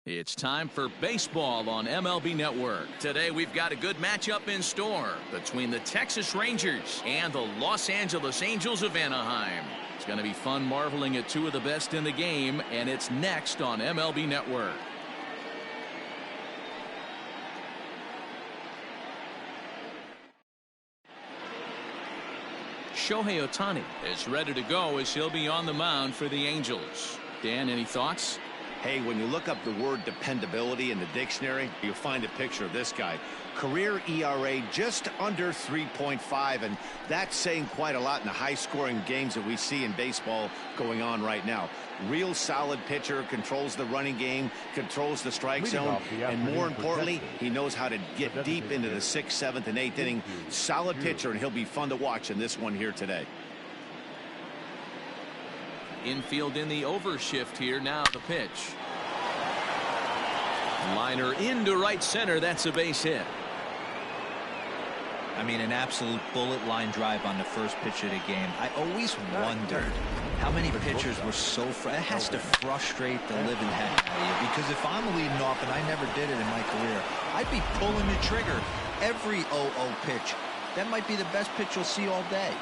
It's time for baseball on MLB Network. Today we've got a good matchup in store between the Texas Rangers and the Los Angeles Angels of Anaheim. It's going to be fun marveling at two of the best in the game, and it's next on MLB Network. Shohei Ohtani is ready to go as he'll be on the mound for the Angels. Dan, any thoughts? Hey, when you look up the word dependability in the dictionary, you'll find a picture of this guy. Career ERA just under 3.5, and that's saying quite a lot in the high-scoring games that we see in baseball going on right now. Real solid pitcher, controls the running game, controls the strike zone, and more importantly, he knows how to get deep into the 6th, 7th, and 8th inning. Solid pitcher, and he'll be fun to watch in this one here today. Infield in the overshift here. Now the pitch. Liner into right center. That's a base hit. I mean, an absolute bullet line drive on the first pitch of the game. I always wondered how many pitchers were so it has to frustrate the living heck out of you, because if I'm leading off, and I never did it in my career, I'd be pulling the trigger every 0-0 pitch. That might be the best pitch you'll see all day.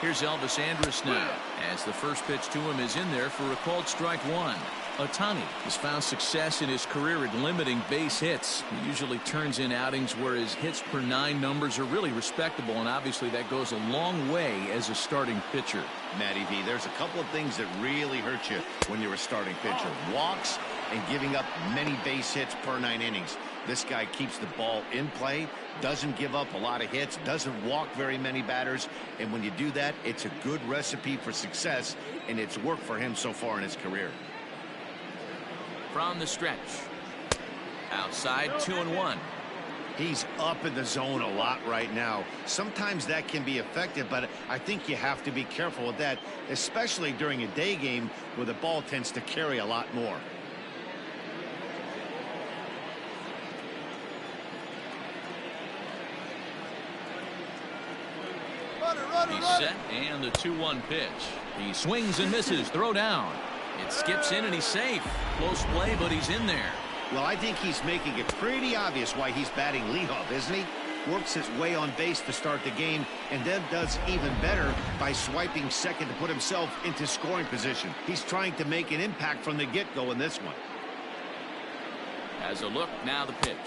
Here's Elvis Andrus now, as the first pitch to him is in there for a called strike one. Ohtani has found success in his career at limiting base hits. He usually turns in outings where his hits per 9 numbers are really respectable, and obviously that goes a long way as a starting pitcher. Matty V, there's a couple of things that really hurt you when you're a starting pitcher. Walks and giving up many base hits per 9 innings. This guy keeps the ball in play, doesn't give up a lot of hits, doesn't walk very many batters, and when you do that, it's a good recipe for success, and it's worked for him so far in his career. From the stretch. Outside, 2-1. He's up in the zone a lot right now. Sometimes that can be effective, but I think you have to be careful with that, especially during a day game where the ball tends to carry a lot more. He's set, and the 2-1 pitch. He swings and misses. Throw down. It skips in, and he's safe. Close play, but he's in there. Well, I think he's making it pretty obvious why he's batting leadoff, isn't he? Works his way on base to start the game, and then does even better by swiping second to put himself into scoring position. He's trying to make an impact from the get-go in this one. As a look, now the pitch.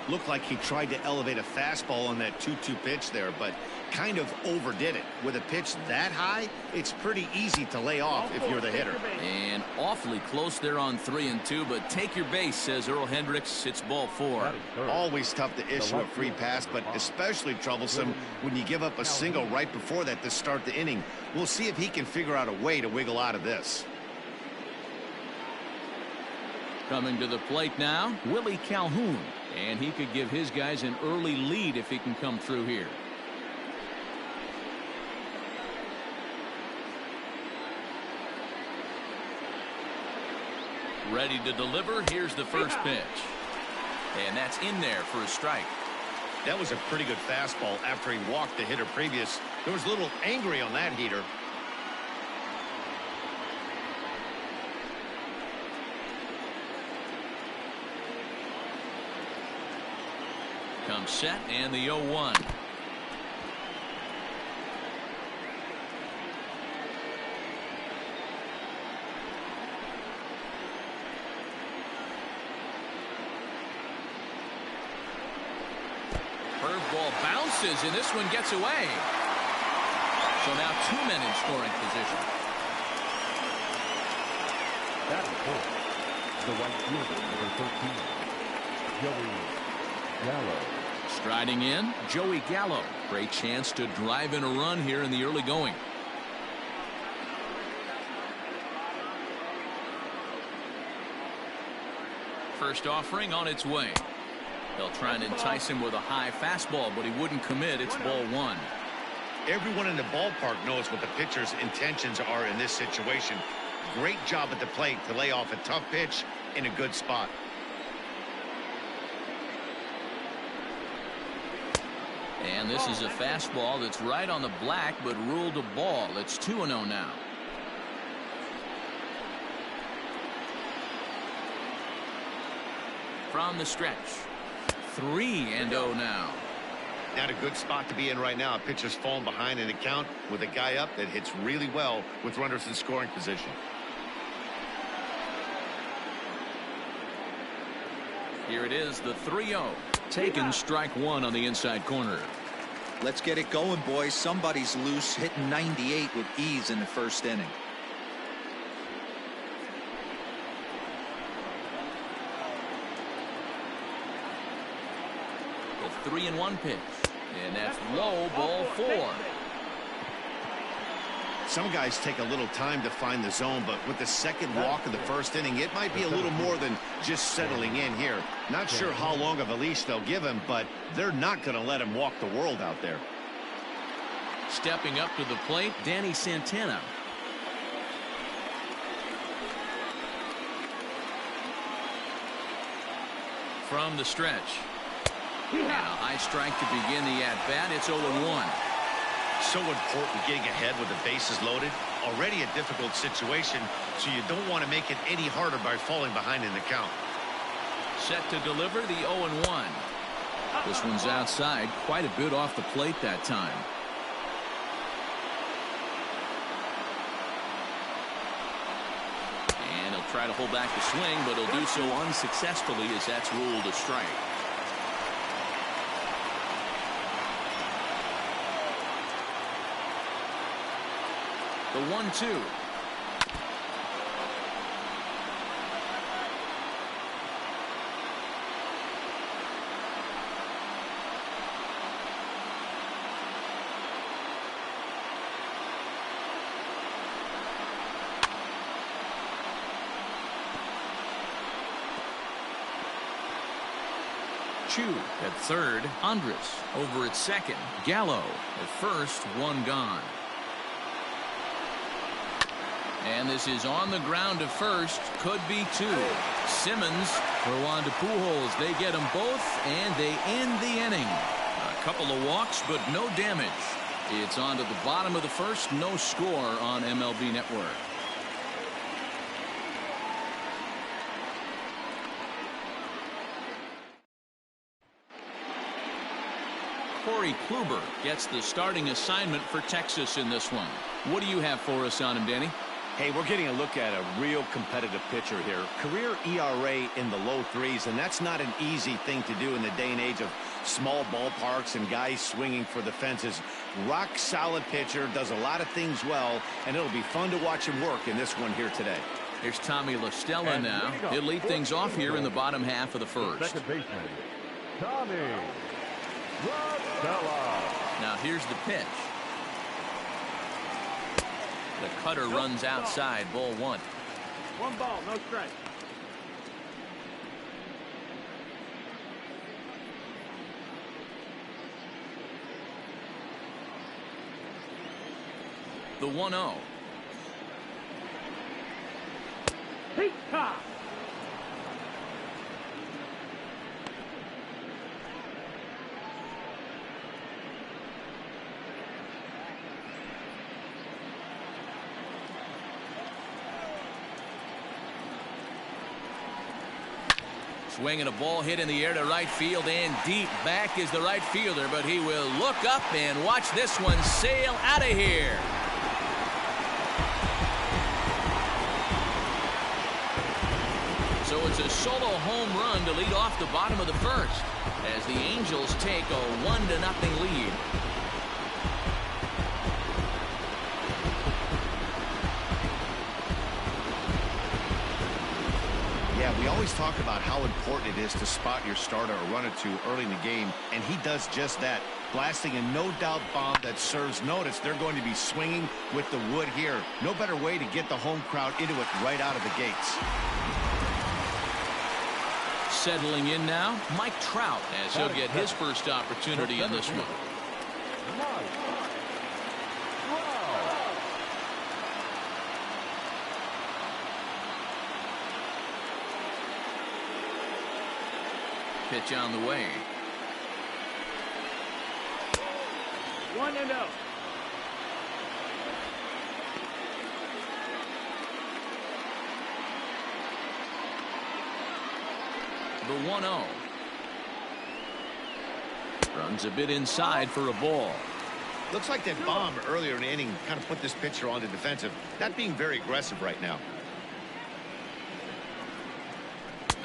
Looked like he tried to elevate a fastball on that 2-2 pitch there, but kind of overdid it. With a pitch that high, it's pretty easy to lay off if you're the hitter. And awfully close there on 3-2, but take your base, says Earl Hendricks. It's ball 4. Always tough to issue a free pass, but especially troublesome when you give up a single right before that to start the inning. We'll see if he can figure out a way to wiggle out of this. Coming to the plate now, Willie Calhoun. And he could give his guys an early lead if he can come through here. Ready to deliver. Here's the first pitch. And that's in there for a strike. That was a pretty good fastball after he walked the hitter previous. There was a little angry on that heater. Comes set, and the 0-1. Curveball bounces, and this one gets away. So now 2 men in scoring position. That is the right fielder, number 13, Joey Gallo. Striding in, Joey Gallo. Great chance to drive in a run here in the early going. First offering on its way. They'll try and entice him with a high fastball, but he wouldn't commit. It's ball 1. Everyone in the ballpark knows what the pitcher's intentions are in this situation. Great job at the plate to lay off a tough pitch in a good spot. And this is a fastball that's right on the black, but ruled a ball. It's 2-0 now. From the stretch. 3-0 now. Not a good spot to be in right now. A pitcher's falling behind in the count with a guy up that hits really well with runners in scoring position. Here it is, the 3-0. Taken strike one on the inside corner. Let's get it going, boys. Somebody's loose, hitting 98 with ease in the first inning. The 3-1 pitch. And that's low, ball 4. Some guys take a little time to find the zone, but with the second walk of the first inning, it might be a little more than just settling in here. Not sure how long of a leash they'll give him, but they're not going to let him walk the world out there. Stepping up to the plate, Danny Santana. From the stretch. And a high strike to begin the at-bat. It's 0-1. So important getting ahead with the bases loaded. Already a difficult situation, so you don't want to make it any harder by falling behind in the count. Set to deliver the 0-1. This one's outside, quite a bit off the plate that time. And he'll try to hold back the swing, but he'll do so unsuccessfully as that's ruled a strike. The 1-2. Chu at third. Andres over at second. Gallo at first. One gone. And this is on the ground to first. Could be two. Simmons for Juan de Pujols. They get them both, and they end the inning. A couple of walks, but no damage. It's on to the bottom of the first. No score on MLB Network. Corey Kluber gets the starting assignment for Texas in this one. What do you have for us on him, Danny? Hey, we're getting a look at a real competitive pitcher here. Career ERA in the low 3s, and that's not an easy thing to do in the day and age of small ballparks and guys swinging for the fences. Rock solid pitcher, does a lot of things well, and it'll be fun to watch him work in this one here today. Here's Tommy La Stella now. He'll lead things off here in the bottom half of the first. Second baseman, Tommy La Stella. Now here's the pitch. The cutter runs outside, ball 1. One ball, no strike. The 1-0. Heat top. Swinging a ball hit in the air to right field and deep. Back is the right fielder, but he will look up and watch this one sail out of here. So it's a solo home run to lead off the bottom of the first as the Angels take a 1-0 lead. Yeah, we always talk about how important it is to spot your starter or run it to early in the game, and he does just that, blasting a no-doubt bomb that serves notice. They're going to be swinging with the wood here. No better way to get the home crowd into it right out of the gates. Settling in now, Mike Trout, as he'll get his first opportunity in this one. Pitch on the way. 1-0. The 1-0. Runs a bit inside for a ball. Looks like that bomb earlier in the inning kind of put this pitcher on the defensive. Not being very aggressive right now.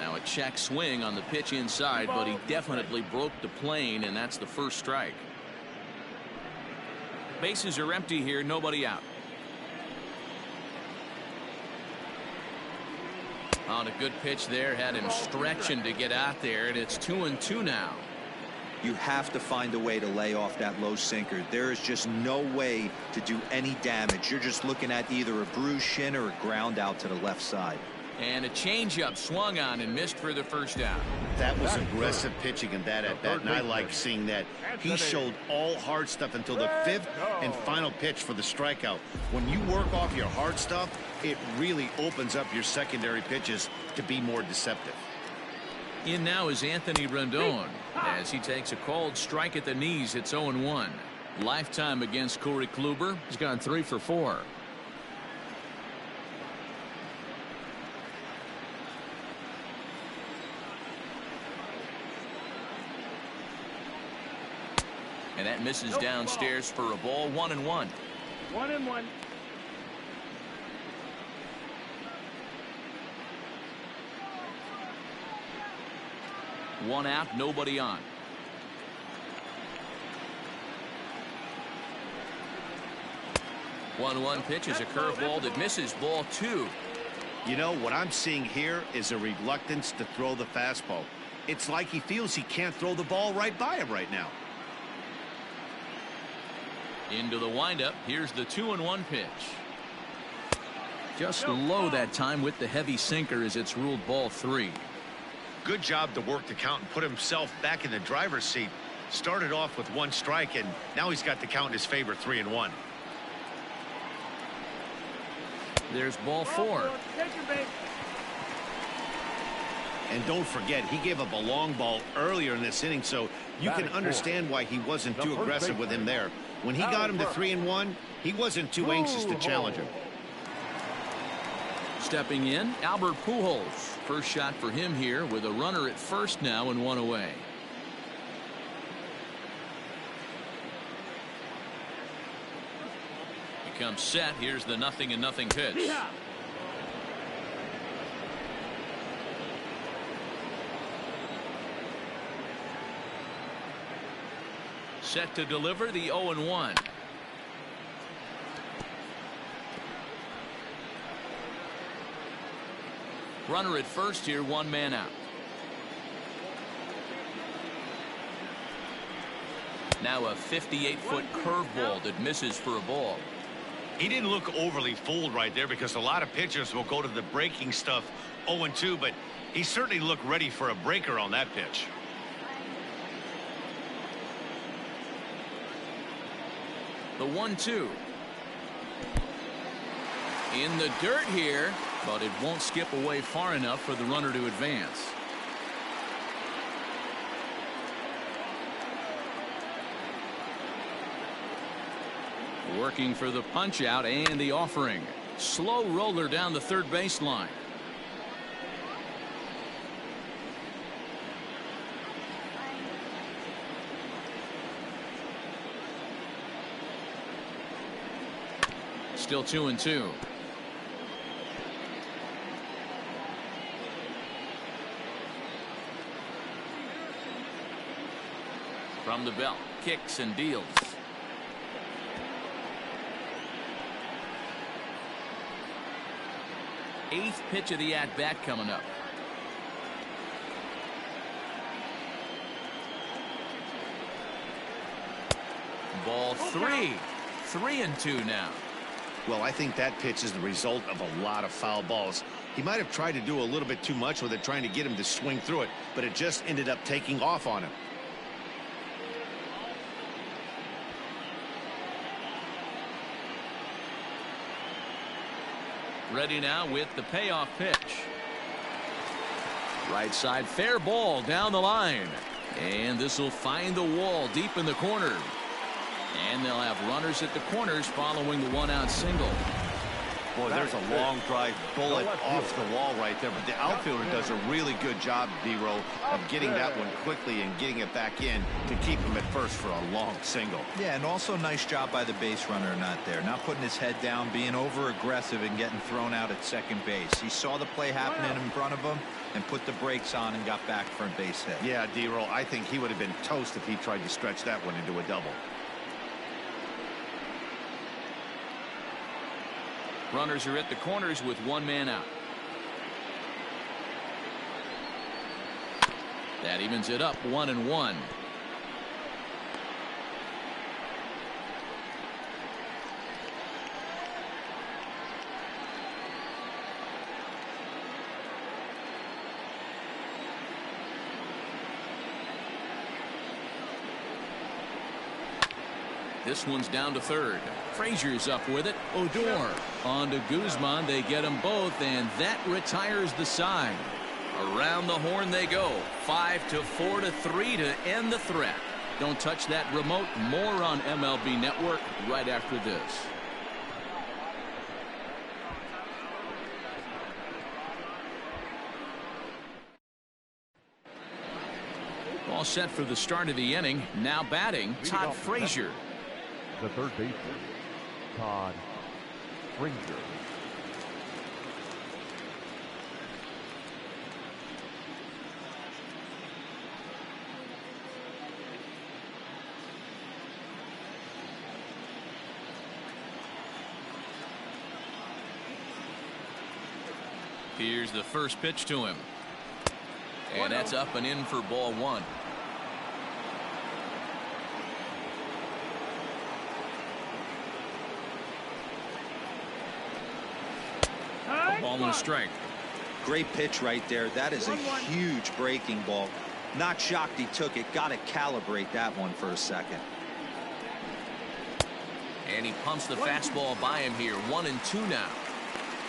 Now a check swing on the pitch inside, but he definitely broke the plane, and that's the first strike. Bases are empty here, nobody out. On a good pitch there, had him stretching to get out there, and it's 2-2 now. You have to find a way to lay off that low sinker. There is just no way to do any damage. You're just looking at either a bruised shin or a ground out to the left side. And a changeup swung on and missed for the first out. That was aggressive pitching in that at bat, and I like seeing that. He showed all hard stuff until the 5th and final pitch for the strikeout. When you work off your hard stuff, it really opens up your secondary pitches to be more deceptive. In now is Anthony Rendon as he takes a called strike at the knees. It's 0-1. Lifetime against Corey Kluber. He's gone 3 for 4. And that misses downstairs for a ball. 1-1. 1-1. One out, nobody on. One pitch is a curveball that misses. Ball 2. You know, what I'm seeing here is a reluctance to throw the fastball. It's like he feels he can't throw the ball right by him right now. Into the windup. Here's the 2-1 pitch. Just low that time with the heavy sinker as it's ruled ball 3. Good job to work the count and put himself back in the driver's seat. Started off with 1 strike, and now he's got the count in his favor, 3-1. There's ball 4. And don't forget, he gave up a long ball earlier in this inning, so you can understand why he wasn't too aggressive with him there. When he got him to 3-1, he wasn't too anxious to challenge him. Stepping in, Albert Pujols. First shot for him here with a runner at first now and 1 away. He comes set. Here's the 0-0 pitch. Set to deliver the 0-1. Runner at first here, 1 man out. Now a 58-foot curveball that misses for a ball. He didn't look overly fooled right there because a lot of pitchers will go to the breaking stuff 0-2, but he certainly looked ready for a breaker on that pitch. The 1-2. In the dirt here, but it won't skip away far enough for the runner to advance. Working for the punch out and the offering. Slow roller down the third baseline. Still 2-2. From the belt, kicks and deals. Eighth pitch of the at-bat coming up. Ball 3. 3-2 now. Well, I think that pitch is the result of a lot of foul balls. He might have tried to do a little bit too much with it, trying to get him to swing through it, but it just ended up taking off on him. Ready now with the payoff pitch. Right side, fair ball down the line. And this will find the wall deep in the corner. And they'll have runners at the corners following the 1-out single. Boy, there's a long drive bullet off the wall right there, but the outfielder does a really good job, D-Row, of getting that one quickly and getting it back in to keep him at first for a long single. Yeah, and also nice job by the base runner not there, not putting his head down, being over aggressive and getting thrown out at second base. He saw the play happening in front of him and put the brakes on and got back for a base hit. Yeah, D-Row, I think he would have been toast if he tried to stretch that one into a double. Runners are at the corners with one man out. That evens it up 1-1. This one's down to third. Frazier's up with it. Odor on to Guzman. They get them both, and that retires the side. Around the horn they go. 5-4 to 3 to end the threat. Don't touch that remote. More on MLB Network right after this. All set for the start of the inning. Now batting, Todd Frazier. The third baseman, Todd Frazier. Here's the first pitch to him. And that's up and in for ball one. Ball and a strike. Great pitch right there. That is a huge breaking ball. Not shocked he took it. Got to calibrate that one for a second. And he pumps the fastball by him here. 1-2 now.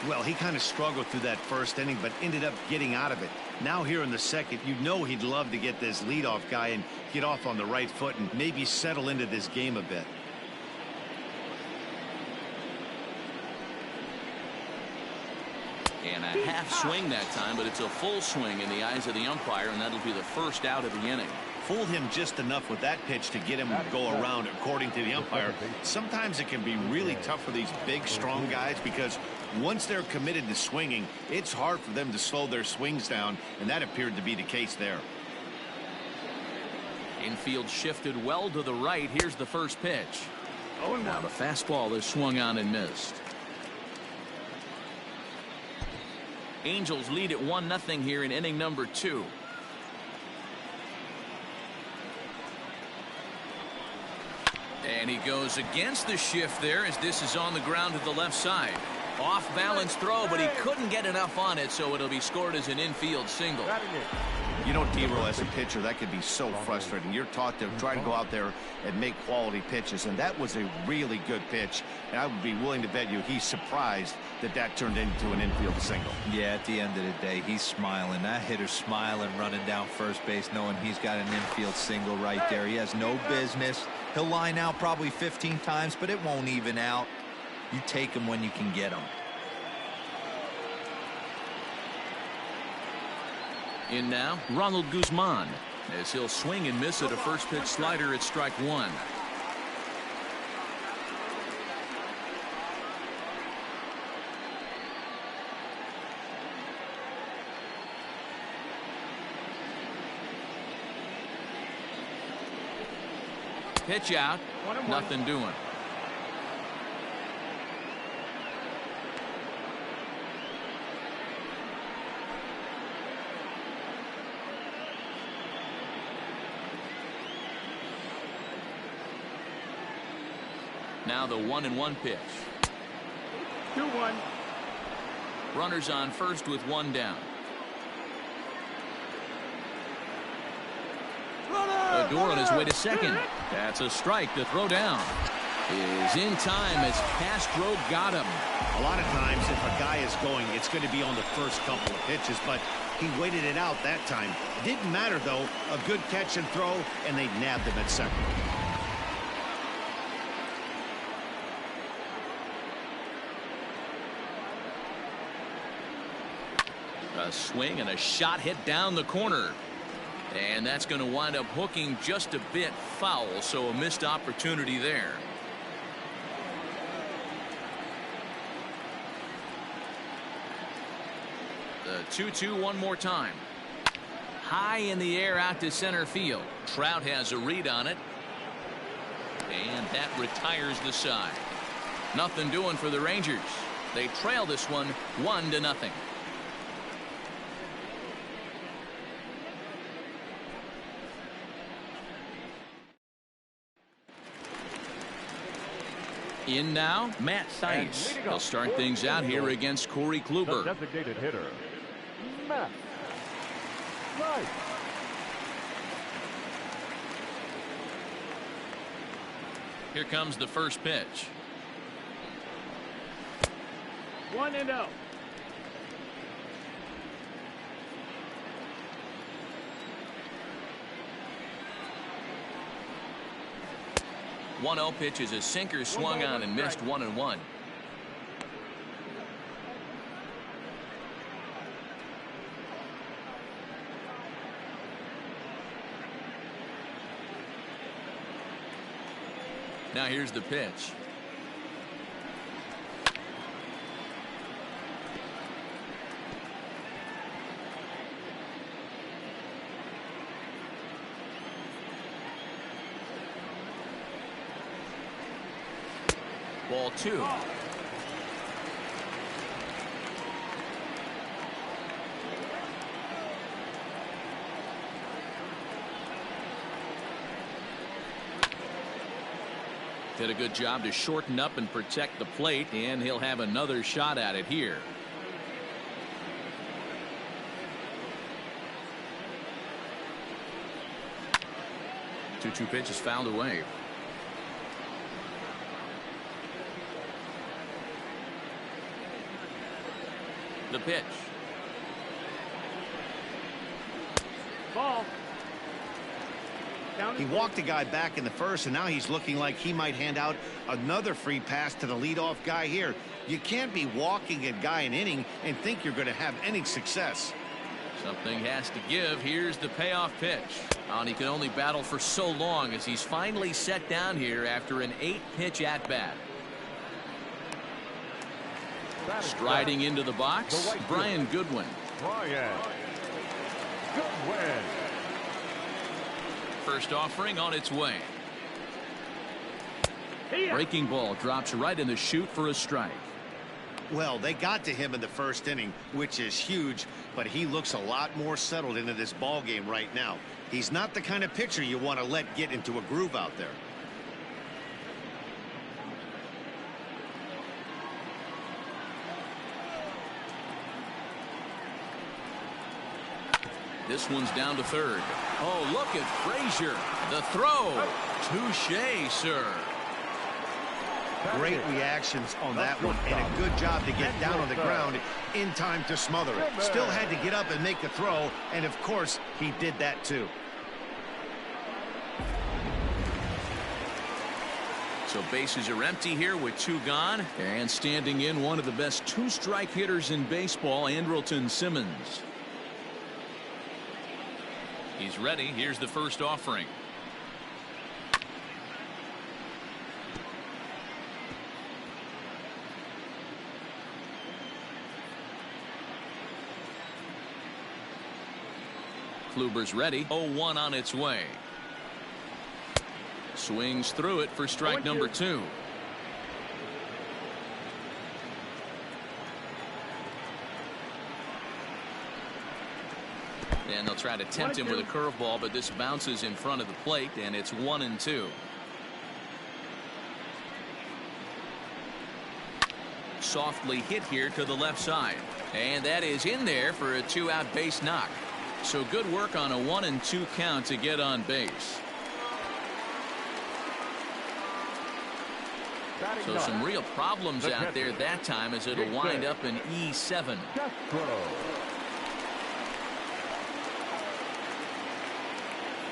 Well, he kind of struggled through that first inning, but ended up getting out of it. Now here in the second, you know he'd love to get this leadoff guy and get off on the right foot and maybe settle into this game a bit. And a half swing that time, but it's a full swing in the eyes of the umpire, and that'll be the first out of the inning. Fooled him just enough with that pitch to get him to go around, according to the umpire. Sometimes it can be really tough for these big, strong guys because once they're committed to swinging, it's hard for them to slow their swings down, and that appeared to be the case there. Infield shifted well to the right. Here's the first pitch. Now the fastball is swung on and missed. Angels lead at 1-0 here in inning number 2. And he goes against the shift there as this is on the ground to the left side. Off balance throw, but he couldn't get enough on it, so it'll be scored as an infield single. You know, D-Row, as a pitcher, that could be so frustrating. You're taught to try to go out there and make quality pitches, and that was a really good pitch. And I would be willing to bet you he's surprised that that turned into an infield single. Yeah, at the end of the day, he's smiling. That hitter's smiling, running down first base, knowing he's got an infield single right there. He has no business. He'll line out probably 15 times, but it won't even out. You take him when you can get him. In now, Ronald Guzman, as he'll swing and miss at a first pitch slider at strike one. Pitch out, nothing doing. Now the 1-1 pitch. 2-1. Runners on first with one down. Odor on his way to second. That's a strike. The throw down is in time as Castro got him. A lot of times if a guy is going, it's going to be on the first couple of pitches, but he waited it out that time. Didn't matter, though. A good catch and throw, and they nabbed him at second. A swing and a shot hit down the corner. And that's going to wind up hooking just a bit foul, so a missed opportunity there. The 2-2 one more time. High in the air out to center field. Trout has a read on it. And that retires the side. Nothing doing for the Rangers. They trail this one 1-0. In now, Matt Thaiss. He'll start things out here against Corey Kluber. The designated hitter, Matt Thaiss. Here comes the first pitch. 1-0. 1-0 pitch is a sinker swung on and missed 1-1. Now here's the pitch. Ball 2. Did a good job to shorten up and protect the plate, and he'll have another shot at it here. The 2-2 pitch is fouled away. The pitch. Ball. He walked the guy back in the first, and now he's looking like he might hand out another free pass to the leadoff guy here. You can't be walking a guy an inning and think you're going to have any success. Something has to give. Here's the payoff pitch. And he can only battle for so long as he's finally set down here after an 8-pitch at-bat. Striding into the box, Brian Goodwin. First offering on its way. Breaking ball drops right in the chute for a strike. Well, they got to him in the first inning, which is huge, but he looks a lot more settled into this ball game right now. He's not the kind of pitcher you want to let get into a groove out there. This one's down to third. Oh, look at Frazier. The throw. Touché, sir. Great reactions on that one, and a good job to get down on the ground in time to smother it. Still had to get up and make the throw, and of course, he did that too. So bases are empty here with 2 gone. And standing in, one of the best 2-strike hitters in baseball, Andrelton Simmons. He's ready. Here's the first offering. Kluber's ready. 0-1 on its way. Swings through it for strike number 2. And they'll try to tempt him with a curveball, but this bounces in front of the plate, and it's 1-2. Softly hit here to the left side. And that is in there for a 2-out base knock. So good work on a 1-2 count to get on base. So some real problems out there that time, as it'll wind up in E7.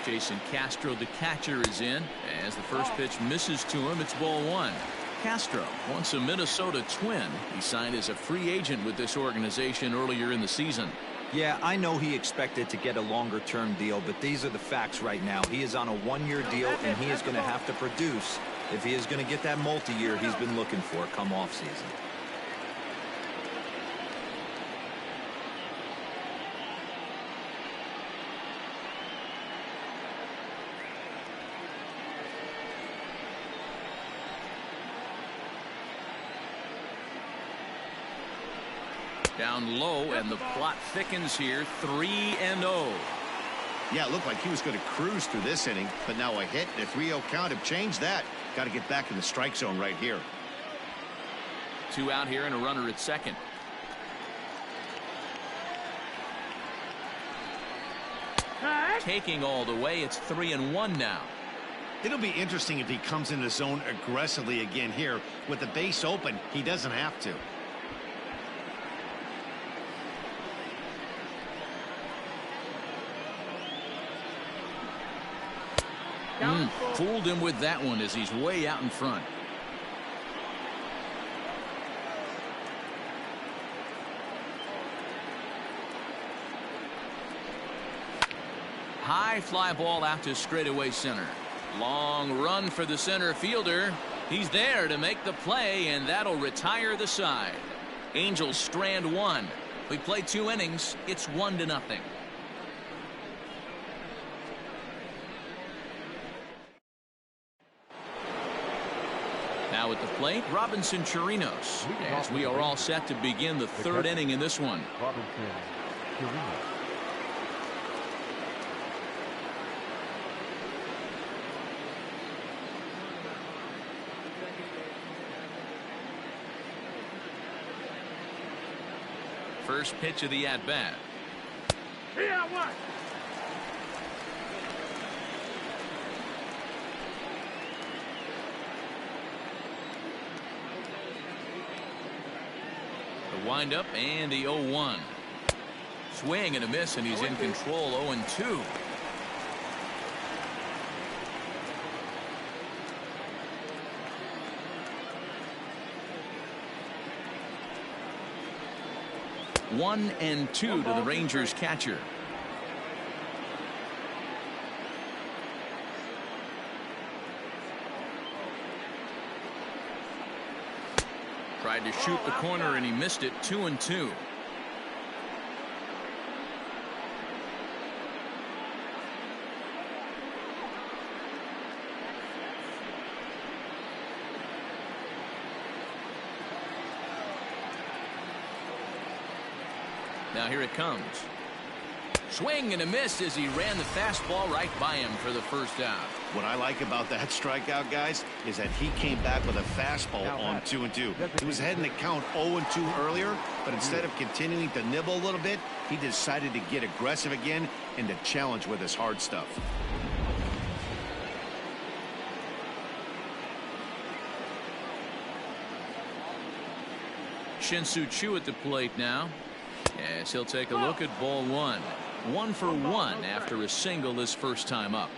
Jason Castro, the catcher, is in. As the first pitch misses to him, it's ball 1. Castro, once a Minnesota Twin. He signed as a free agent with this organization earlier in the season. Yeah, I know he expected to get a longer-term deal, but these are the facts right now. He is on a one-year deal, and he is going to have to produce if he is going to get that multi-year he's been looking for come off-season. Down low, and the plot thickens here. 3-0. Yeah, it looked like he was going to cruise through this inning, but now a hit and a 3-0 count have changed that. Got to get back in the strike zone right here. 2 out here and a runner at second. Taking all the way. It's 3-1 now. It'll be interesting if he comes in the zone aggressively again here. With the base open, he doesn't have to. Fooled him with that one as he's way out in front. High fly ball out to straightaway center. Long run for the center fielder. He's there to make the play, and that'll retire the side. Angels strand 1. We played 2 innings. It's 1-0. Now at the plate, Robinson Chirinos, as we are all set to begin the 3rd inning in this one. Robinson Chirinos. First pitch of the at-bat. Here, one. The windup and the 0-1. Swing and a miss, and he's in control. 0-2. One and 2 to the Rangers catcher. Tried to shoot the corner and he missed it. 2-2. Now here it comes. Swing and a miss as he ran the fastball right by him for the first out. What I like about that strikeout, guys, is that he came back with a fastball on 2-2. He was heading to count 0-2 earlier, but instead of continuing to nibble a little bit, he decided to get aggressive again and to challenge with his hard stuff. Shin-Soo Choo at the plate now. Yes, he'll take a look at ball 1. 1 for 1 after a single his first time up.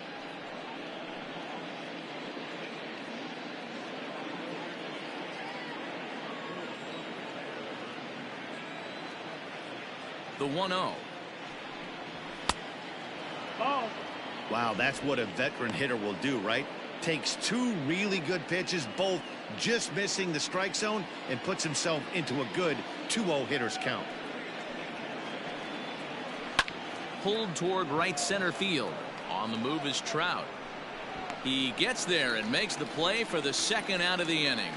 The 1-0. Wow, that's what a veteran hitter will do, right? Takes 2 really good pitches, both just missing the strike zone, and puts himself into a good 2-0 hitter's count. Pulled toward right center field. On the move is Trout. He gets there and makes the play for the 2nd out of the inning.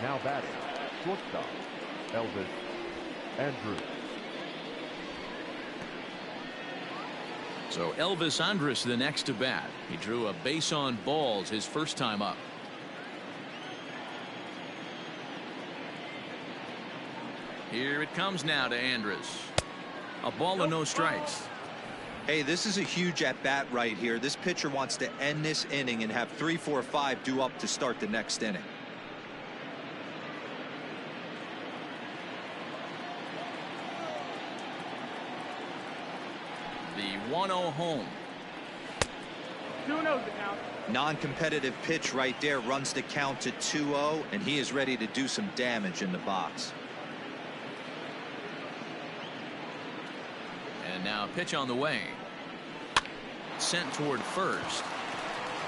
Now batting, shortstop, Elvis Andrus. So Elvis Andrus the next to bat. He drew a base on balls his first time up. Here it comes now to Andrus. A ball and no strikes. Hey, this is a huge at-bat right here. This pitcher wants to end this inning and have 3, 4, 5 due up to start the next inning. The 1-0 home. 2-0 now. Non-competitive pitch right there, runs the count to 2-0, and he is ready to do some damage in the box. And now a pitch on the way. Sent toward first.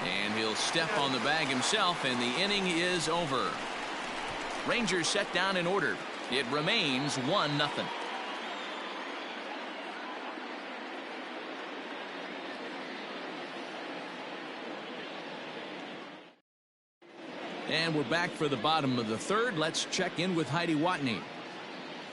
And he'll step on the bag himself, and the inning is over. Rangers set down in order. It remains 1-0. And we're back for the bottom of the third. Let's check in with Heidi Watney.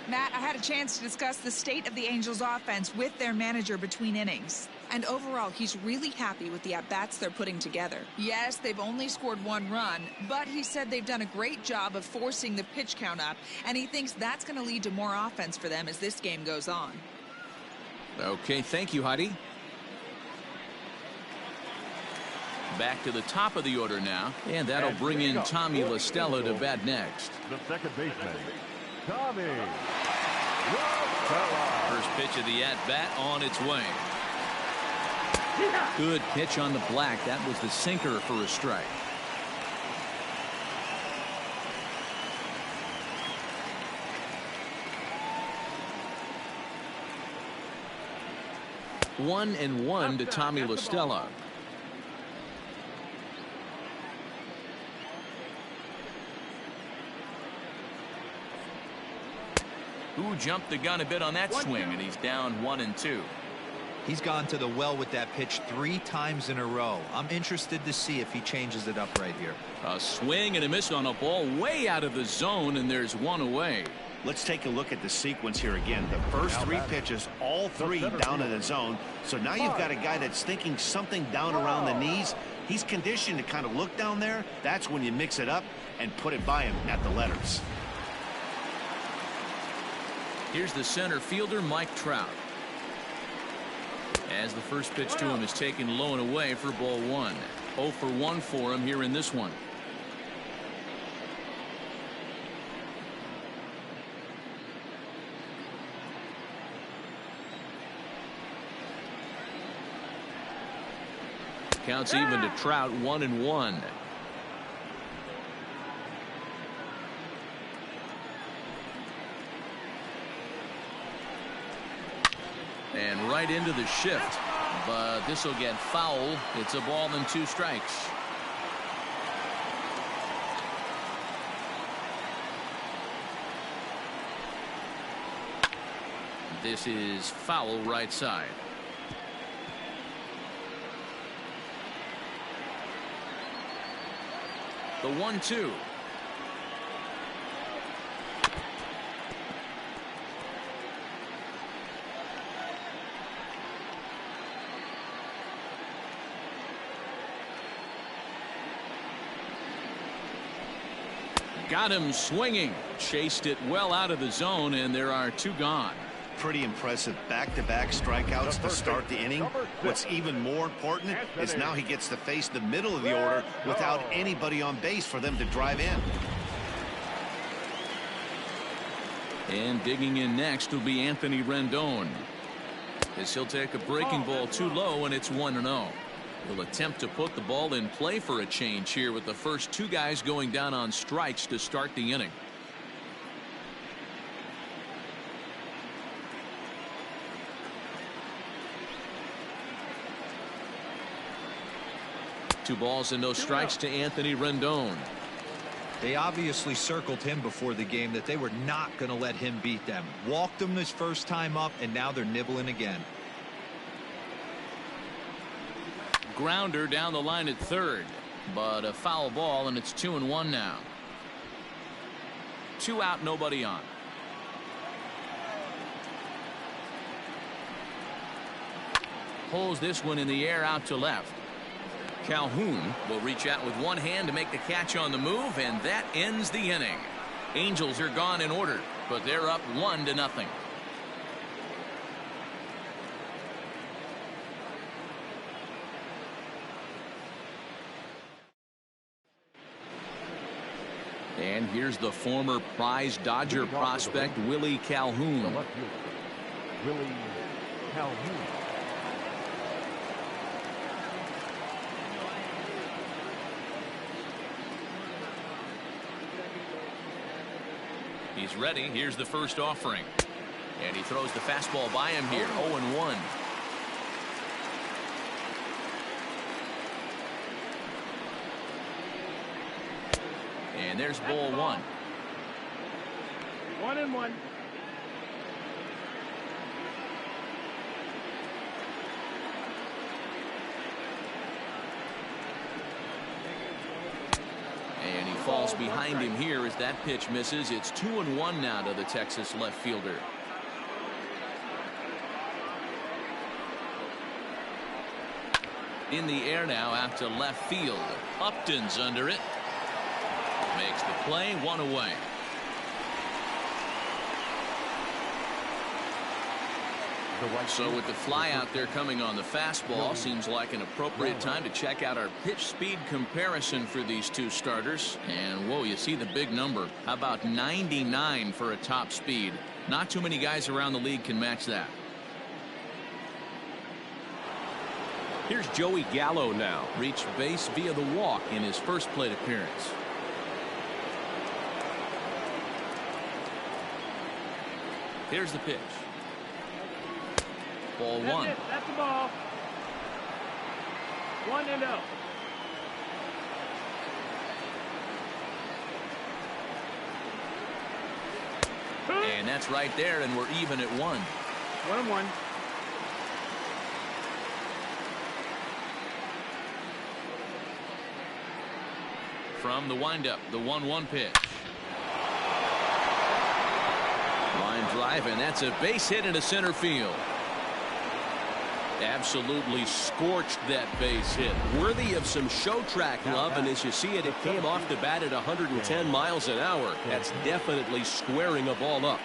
Matt, I had a chance to discuss the state of the Angels offense with their manager between innings. And overall, he's really happy with the at-bats they're putting together. Yes, they've only scored 1 run, but he said they've done a great job of forcing the pitch count up, and he thinks that's going to lead to more offense for them as this game goes on. Okay, thank you, Heidi. Back to the top of the order now, and that'll bring in Tommy La Stella to bat next. The second baseman, Tommy. First pitch of the at-bat on its way. Good pitch on the black. That was the sinker for a strike. One and one to Tommy La Stella. Who jumped the gun a bit on that swing, and he's down 1-2. He's gone to the well with that pitch 3 times in a row. I'm interested to see if he changes it up right here. A swing and a miss on a ball way out of the zone, and there's one away. Let's take a look at the sequence here again. The first 3 pitches, all 3 down in the zone. So now you've got a guy that's thinking something down around the knees. He's conditioned to kind of look down there. That's when you mix it up and put it by him at the letters. Here's the center fielder, Mike Trout. As the first pitch to him is taken low and away for ball 1. 0 for 1 for him here in this one. Counts even to Trout, 1-1. And right into the shift, but this will get foul. It's a ball and 2 strikes. This is foul right side. The 1-2. Got him swinging. Chased it well out of the zone, and there are 2 gone. Pretty impressive back-to-back strikeouts to start the inning. What's even more important is now he gets to face the middle of the order without anybody on base for them to drive in. And digging in next will be Anthony Rendon, as he'll take a breaking ball too low, and it's 1-0. He'll attempt to put the ball in play for a change here with the first 2 guys going down on strikes to start the inning. Two balls and no strikes to Anthony Rendon. They obviously circled him before the game that they were not going to let him beat them. Walked him his first time up, and now they're nibbling again. Grounder down the line at third, but a foul ball, and it's 2-1 now. 2 out, nobody on. Pulls this one in the air out to left. Calhoun will reach out with one hand to make the catch on the move, and that ends the inning. Angels are gone in order, but they're up 1-0. And here's the former prize Dodger prospect, Willie Calhoun. Willie Calhoun. He's ready. Here's the first offering. And he throws the fastball by him here. 0-1. And there's ball 1. 1-1. And he falls behind him here as that pitch misses. It's 2-1 now to the Texas left fielder. In the air now out to left field. Upton's under it. Makes the play, 1 away. So with the fly out there coming on the fastball, seems like an appropriate time to check out our pitch speed comparison for these two starters. And whoa, you see the big number. How about 99 for a top speed? Not too many guys around the league can match that. Here's Joey Gallo now. Reached base via the walk in his first plate appearance. Here's the pitch. Ball 1. That's the ball. 1-0. And that's right there, and we're even at 1. 1-1. From the windup, the 1-1 pitch. Line drive, and that's a base hit into center field. Absolutely scorched that base hit. Worthy of some show track love, and as you see it, it came off the bat at 110 miles an hour. That's definitely squaring a ball up.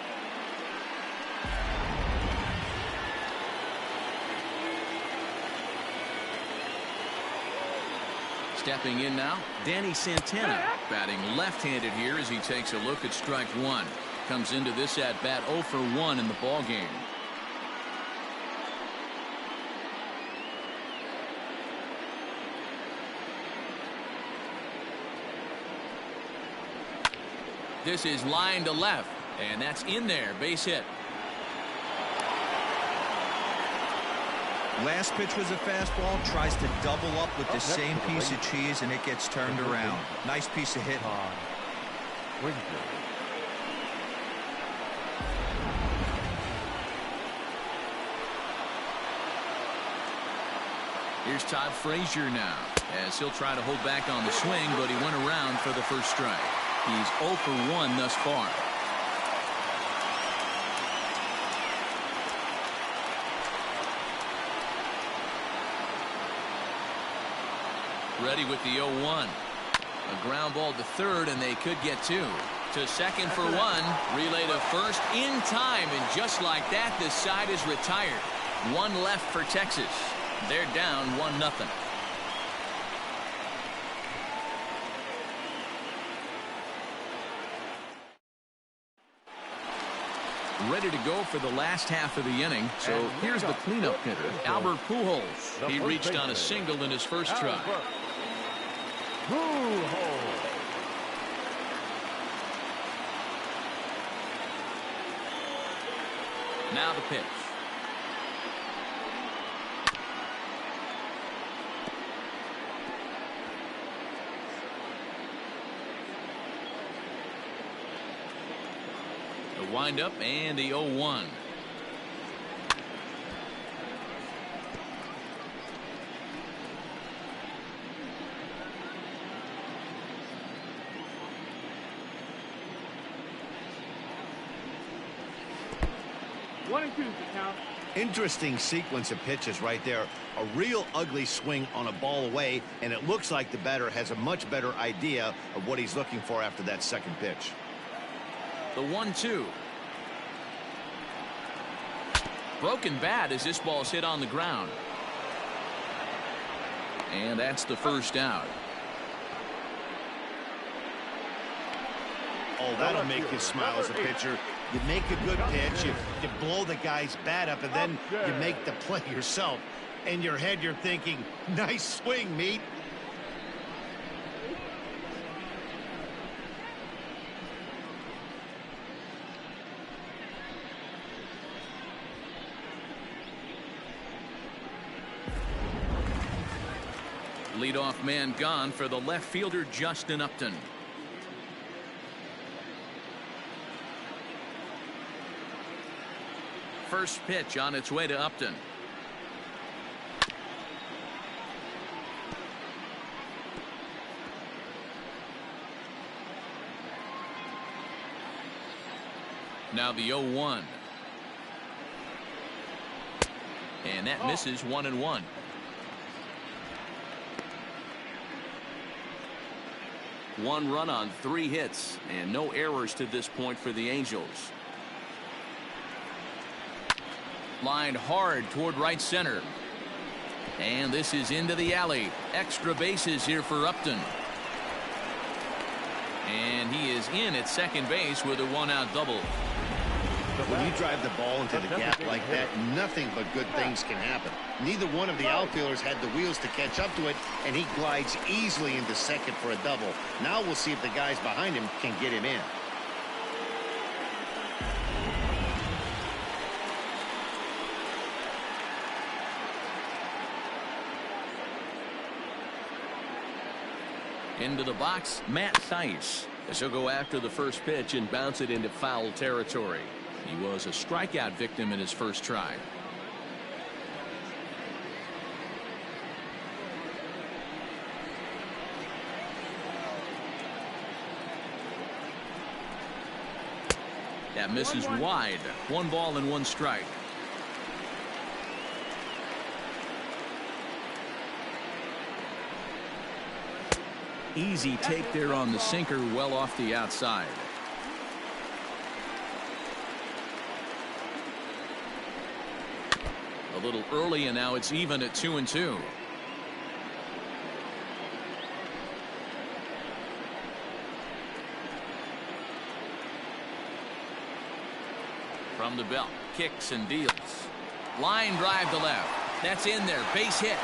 Stepping in now, Danny Santana, batting left-handed here as he takes a look at strike 1. Comes into this at bat 0 for 1 in the ball game. This is line to left, and that's in there, base hit. Last pitch was a fastball, tries to double up with the same piece of cheese, and it gets turned around. Nice piece of hitting. Here's Todd Frazier now, as he'll try to hold back on the swing, but he went around for the first strike. He's 0 for 1 thus far. Ready with the 0-1. A ground ball to third, and they could get 2. To second for 1. Relay to first in time, and just like that, this side is retired. 1 left for Texas. They're down 1-0. Ready to go for the last half of the inning. So here's the cleanup hitter, Albert Pujols. He reached on a single in his first try. Now the pitch. The windup and the 0-1. One and 2 to count. Interesting sequence of pitches right there. A real ugly swing on a ball away, and it looks like the batter has a much better idea of what he's looking for after that second pitch. The 1-2. Broken bat as this ball's hit on the ground. And that's the first out. Oh, that'll make you smile as a pitcher. You make a good pitch, you blow the guy's bat up, and then you make the play yourself. In your head, you're thinking, nice swing, meat. leadoff man gone for the left fielder Justin Upton. First pitch on its way to Upton. Now the 0-1. And that misses 1-1. One run on 3 hits and no errors to this point for the Angels. Lined hard toward right center. And this is into the alley. Extra bases here for Upton. And he is in at second base with a 1-out double. But when you drive the ball into the gap like that, nothing but good things can happen. Neither one of the outfielders had the wheels to catch up to it, and he glides easily into second for a double. Now we'll see if the guys behind him can get him in. Into the box, Matt Thaiss. As he'll go after the first pitch and bounce it into foul territory. He was a strikeout victim in his first try. That misses wide. 1 ball and 1 strike. Easy take there on the sinker, well off the outside. A little early, and now it's even at 2-2. From the belt, kicks and deals. Line drive to left. That's in there. Base hit.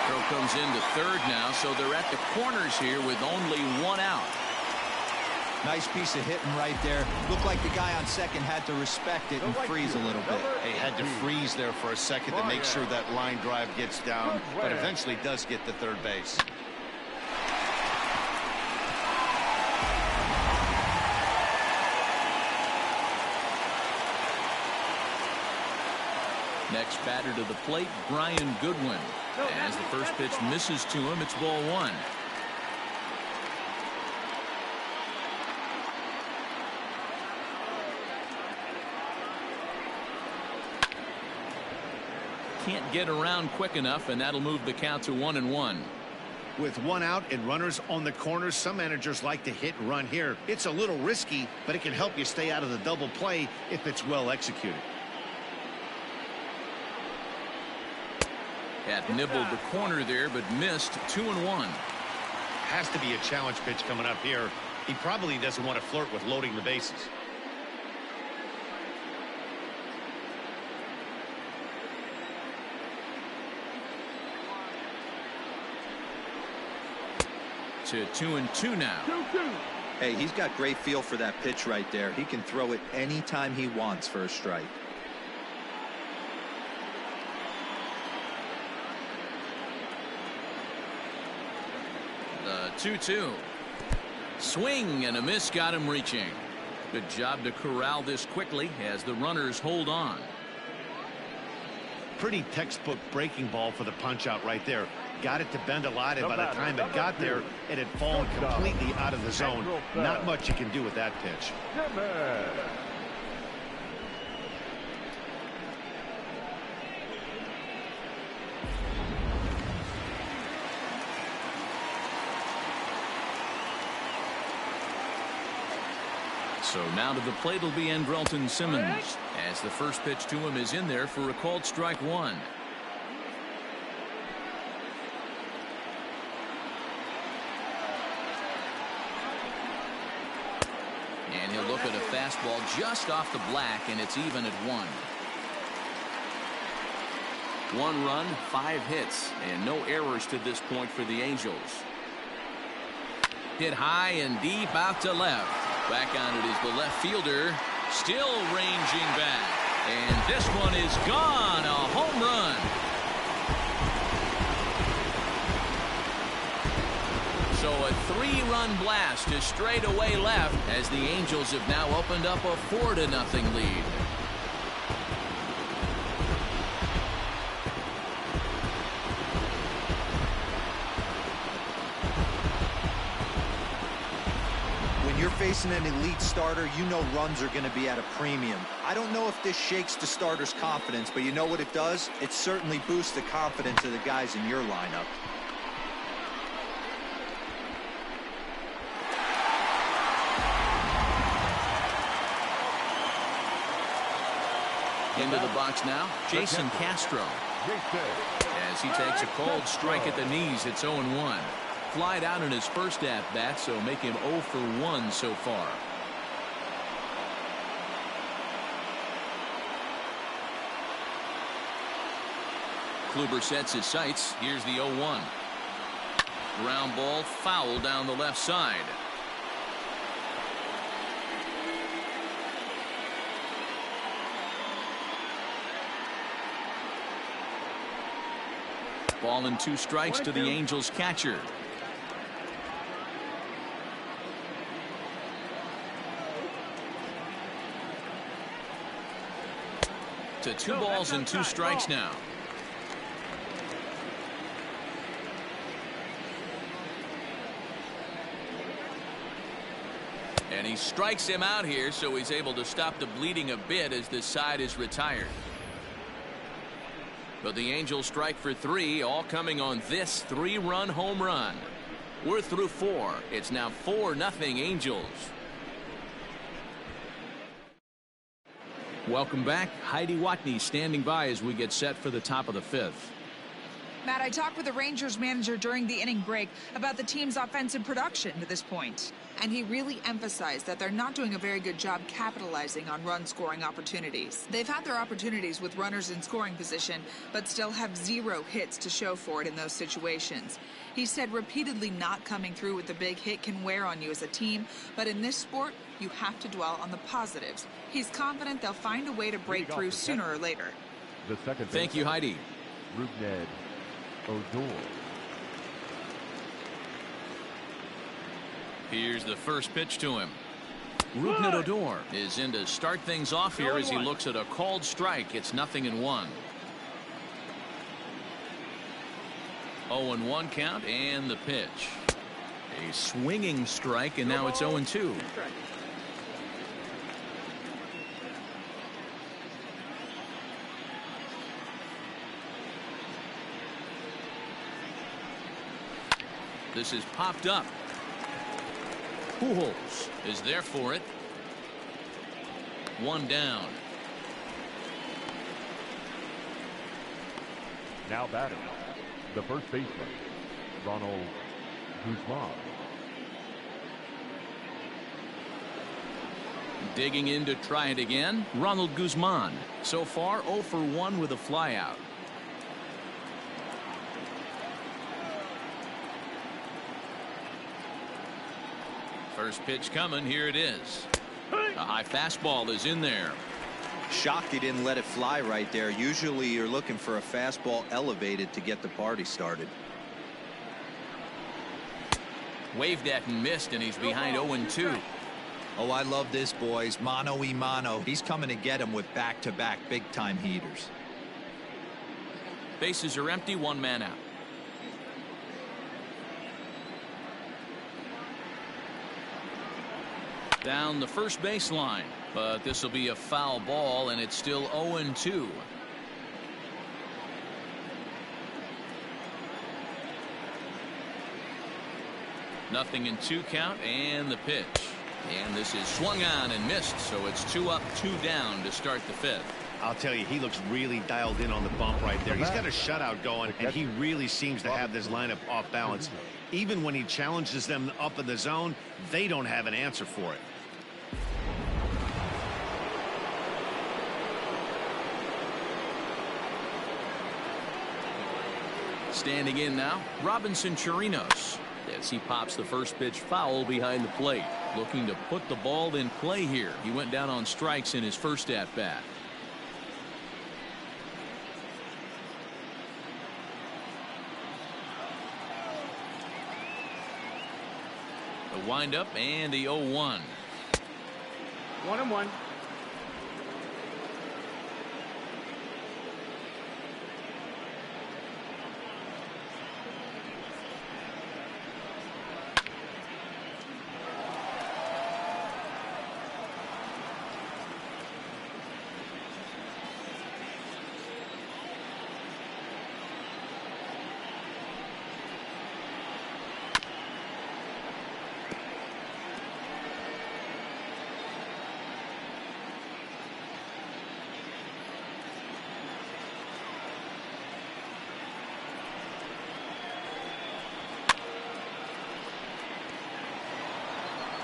Throw comes into third now, so they're at the corners here with only 1 out. Nice piece of hitting right there. Looked like the guy on second had to respect it and freeze a little bit. He had to freeze there for a second to make sure that line drive gets down, but eventually does get to third base. Next batter to the plate, Brian Goodwin. As the first pitch misses to him, it's ball 1. Can't get around quick enough, and that'll move the count to 1-1. With 1 out and runners on the corners, some managers like to hit and run here. It's a little risky, but it can help you stay out of the double play if it's well executed. Had nibbled the corner there, but missed 2-1. Has to be a challenge pitch coming up here. He probably doesn't want to flirt with loading the bases. To 2-2 now. 2-2. Hey, he's got great feel for that pitch right there. He can throw it anytime he wants for a strike. The 2-2. Swing and a miss got him reaching. Good job to corral this quickly as the runners hold on. Pretty textbook breaking ball for the punch out right there. Got it to bend a lot, and by the time it got there, it had fallen completely out of the zone. Not much you can do with that pitch. So now to the plate will be Andrelton Simmons, as the first pitch to him is in there for a called strike 1. And he'll look at a fastball just off the black, and it's even at 1. 1 run, 5 hits, and no errors to this point for the Angels. Hit high and deep out to left. Back on it is the left fielder, still ranging back. And this one is gone, a home run. So a 3-run blast to straightaway left as the Angels have now opened up a 4-0 lead. When you're facing an elite starter, you know runs are going to be at a premium. I don't know if this shakes the starter's confidence, but you know what it does? It certainly boosts the confidence of the guys in your lineup. Into the box now, Jason Castro. As he takes a cold strike at the knees, it's 0-1. Flied out in his first at-bat, so make him 0 for 1 so far. Kluber sets his sights. Here's the 0-1. Ground ball foul down the left side. Ball and 2 strikes to the Angels catcher. To 2 balls and 2 strikes now. And he strikes him out here, so he's able to stop the bleeding a bit as this side is retired. But the Angels strike for 3, all coming on this 3-run home run. We're through 4. It's now 4-0 Angels. Welcome back. Heidi Watney standing by as we get set for the top of the 5th. Matt, I talked with the Rangers manager during the inning break about the team's offensive production to this point. And he really emphasized that they're not doing a very good job capitalizing on run-scoring opportunities. They've had their opportunities with runners in scoring position, but still have 0 hits to show for it in those situations. He said repeatedly not coming through with the big hit can wear on you as a team, but in this sport, you have to dwell on the positives. He's confident they'll find a way to break through sooner or later. The second. Thank you, Heidi. Rougned Odor. Here's the first pitch to him. Rougned Odor is in to start things off here as he looks at a called strike. It's 0-1. 0-1 count and the pitch. A swinging strike, and now it's 0-2. This is popped up. Pujols is there for it. 1 down. Now batting, the first baseman, Ronald Guzman. Digging in to try it again, Ronald Guzman. So far 0 for 1 with a flyout. First pitch coming. Here it is. A high fastball is in there. Shocked he didn't let it fly right there. Usually you're looking for a fastball elevated to get the party started. Waved at and missed, and he's behind 0-2. Oh, I love this, boys. Mano y mano. He's coming to get him with back-to-back big-time heaters. Bases are empty. 1 man out. Down the first baseline, but this will be a foul ball, and it's still 0-2. Nothing in 2 count, and the pitch. And this is swung on and missed, so it's 2 up, 2 down to start the 5th. I'll tell you, he looks really dialed in on the bump right there. He's got a shutout going, and he really seems to have this lineup off balance. Even when he challenges them up in the zone, they don't have an answer for it. Standing in now, Robinson Chirinos, as he pops the first pitch foul behind the plate, looking to put the ball in play here. He went down on strikes in his first at bat. The windup and the 0-1. 1-1.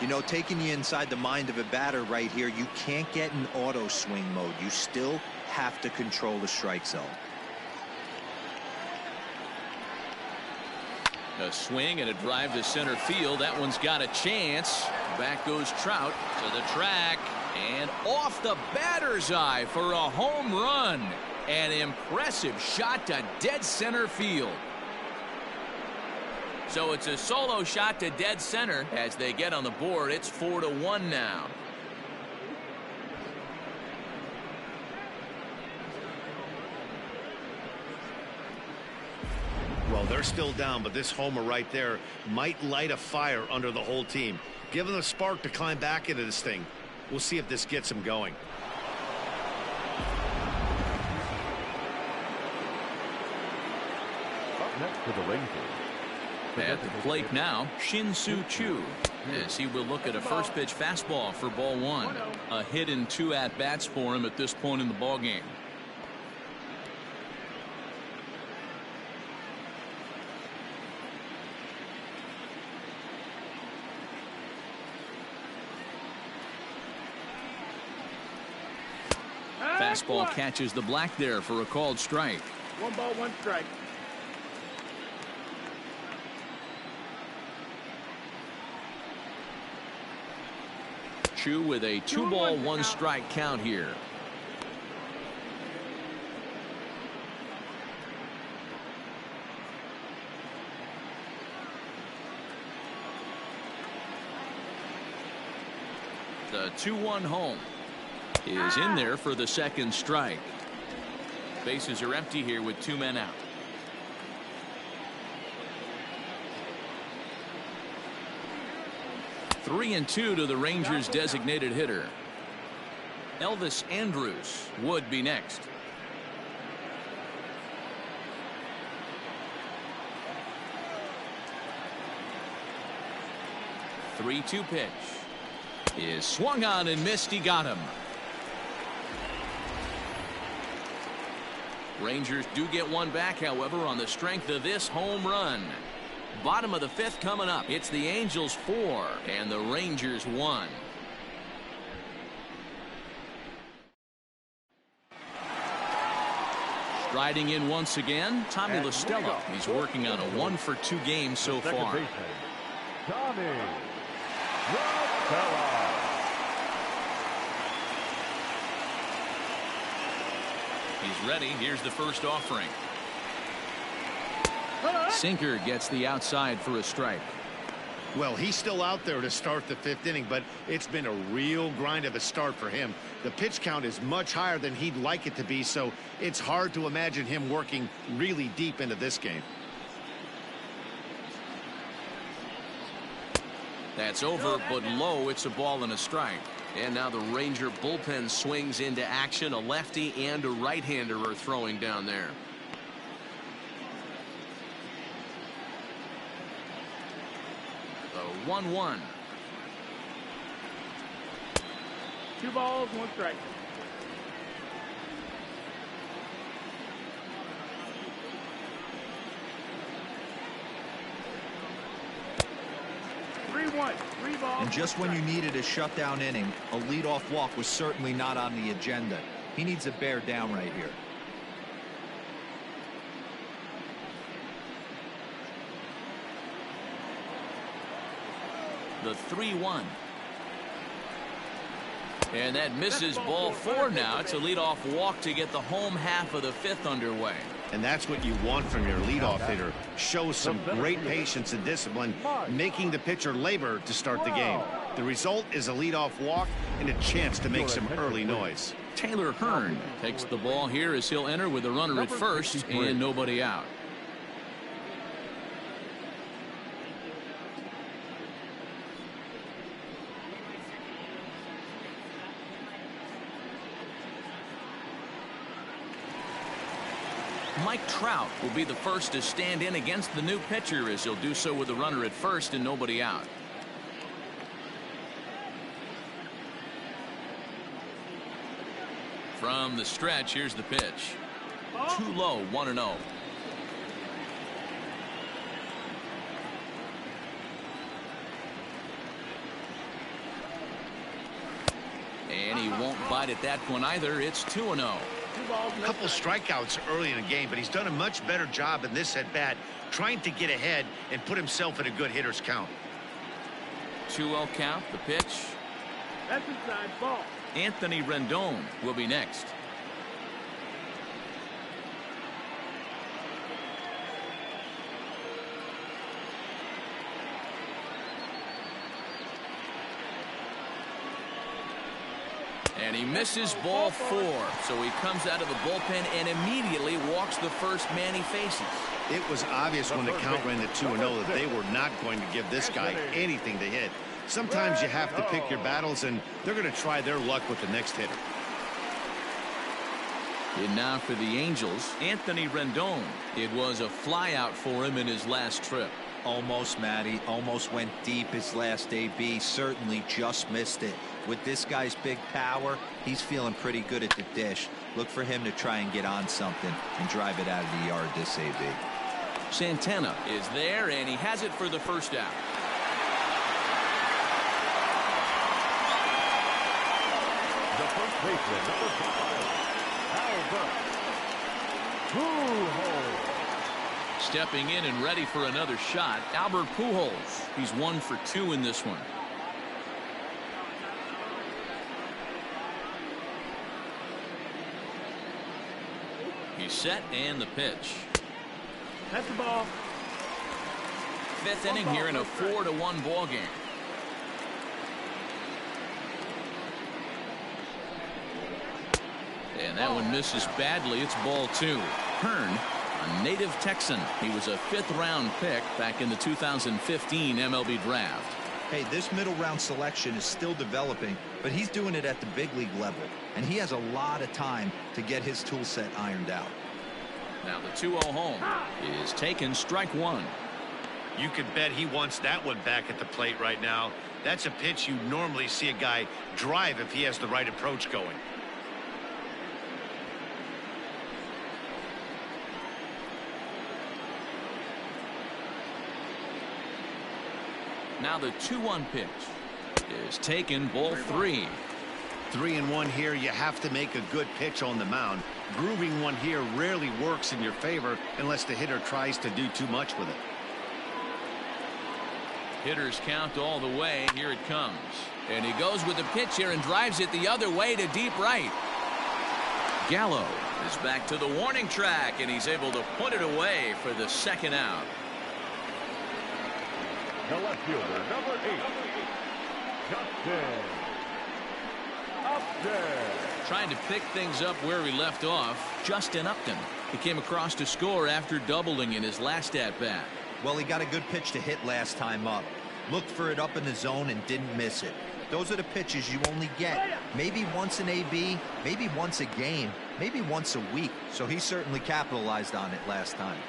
You know, taking you inside the mind of a batter right here, you can't get in auto swing mode. You still have to control the strike zone. A swing and a drive to center field. That one's got a chance. Back goes Trout to the track and off the batter's eye for a home run. An impressive shot to dead center field. So it's a solo shot to dead center as they get on the board. It's 4-1 now. Well, they're still down, but this homer right there might light a fire under the whole team. Give them a spark to climb back into this thing. We'll see if this gets them going. Up next for the Rangers. At the plate now, Shin-Soo Choo, as he will look at a first pitch fastball for ball one. A hit and 2 at-bats for him at this point in the ball game. Fastball catches the black there for a called strike. 1 ball, 1 strike. Choo with a 2 ball 1 strike count here. The 2-1 home is in there for the second strike. Bases are empty here with 2 men out. Three and 2 to the Rangers designated hitter. Elvis Andrus would be next. The 3-2 pitch is swung on and missed. He got him. Rangers do get one back, however, on the strength of this home run. Bottom of the 5th coming up. It's the Angels 4 and the Rangers 1. Striding in once again, Tommy La Stella. He's working on a 1-for-2 game so far. Tommy La Stella. He's ready. Here's the first offering. Sinker gets the outside for a strike. Well, he's still out there to start the 5th inning, but it's been a real grind of a start for him. The pitch count is much higher than he'd like it to be, so it's hard to imagine him working really deep into this game. That's over, but low. It's a ball and a strike. And now the Ranger bullpen swings into action. A lefty and a right-hander are throwing down there. The 1-1. 2 balls, 1 strike. And just when you needed a shutdown inning, a leadoff walk was certainly not on the agenda. He needs to bear down right here. The 3-1. And that misses ball 4 now. It's a leadoff walk to get the home half of the 5th underway. And that's what you want from your leadoff hitter. Show some great patience and discipline, making the pitcher labor to start the game. The result is a leadoff walk and a chance to make some early noise. Taylor Hearn takes the ball here as he'll enter with a runner at first and nobody out. Mike Trout will be the first to stand in against the new pitcher as he'll do so with a runner at first and nobody out. From the stretch, here's the pitch. Too low, 1-0. And he won't bite at that one either. It's 2-0. A couple strikeouts early in the game, but he's done a much better job in this at-bat trying to get ahead and put himself in a good hitter's count. 2-0 count, the pitch. That's inside ball. Anthony Rendon will be next. And he misses ball 4. So he comes out of the bullpen and immediately walks the first man he faces. It was obvious when the count ran to 2-0 that they were not going to give this guy anything to hit. Sometimes you have to pick your battles, and they're going to try their luck with the next hitter. And now for the Angels, Anthony Rendon. It was a flyout for him in his last trip. Almost, Matty. Almost went deep his last AB. Certainly just missed it. With this guy's big power, he's feeling pretty good at the dish. Look for him to try and get on something and drive it out of the yard this AB. Santana is there, and he has it for the first out. The first baseman, number 5, Albert Pujols. Stepping in and ready for another shot, Albert Pujols. He's 1 for 2 in this one. He's set, and the pitch. That's the ball. 5th inning here in a 4-1 ball game. And that one misses badly. It's ball 2. Hearn, a native Texan. He was a 5th-round pick back in the 2015 MLB draft. Hey, this middle round selection is still developing, but he's doing it at the big league level, and he has a lot of time to get his tool set ironed out. Now the 2-0 home is taken, strike 1. You can bet he wants that one back at the plate right now. That's a pitch you normally see a guy drive if he has the right approach going. Now the 2-1 pitch is taken, ball 3. 3-1 here. You have to make a good pitch on the mound. Grooving one here rarely works in your favor unless the hitter tries to do too much with it. Hitters count all the way. Here it comes. And he goes with the pitch here and drives it the other way to deep right. Gallo is back to the warning track, and he's able to put it away for the second out. The left fielder, number 8, Justin Upton. Trying to pick things up where he left off. Justin Upton. He came across to score after doubling in his last at-bat. Well, he got a good pitch to hit last time up. Looked for it up in the zone and didn't miss it. Those are the pitches you only get maybe once an AB, maybe once a game, maybe once a week. So he certainly capitalized on it last time.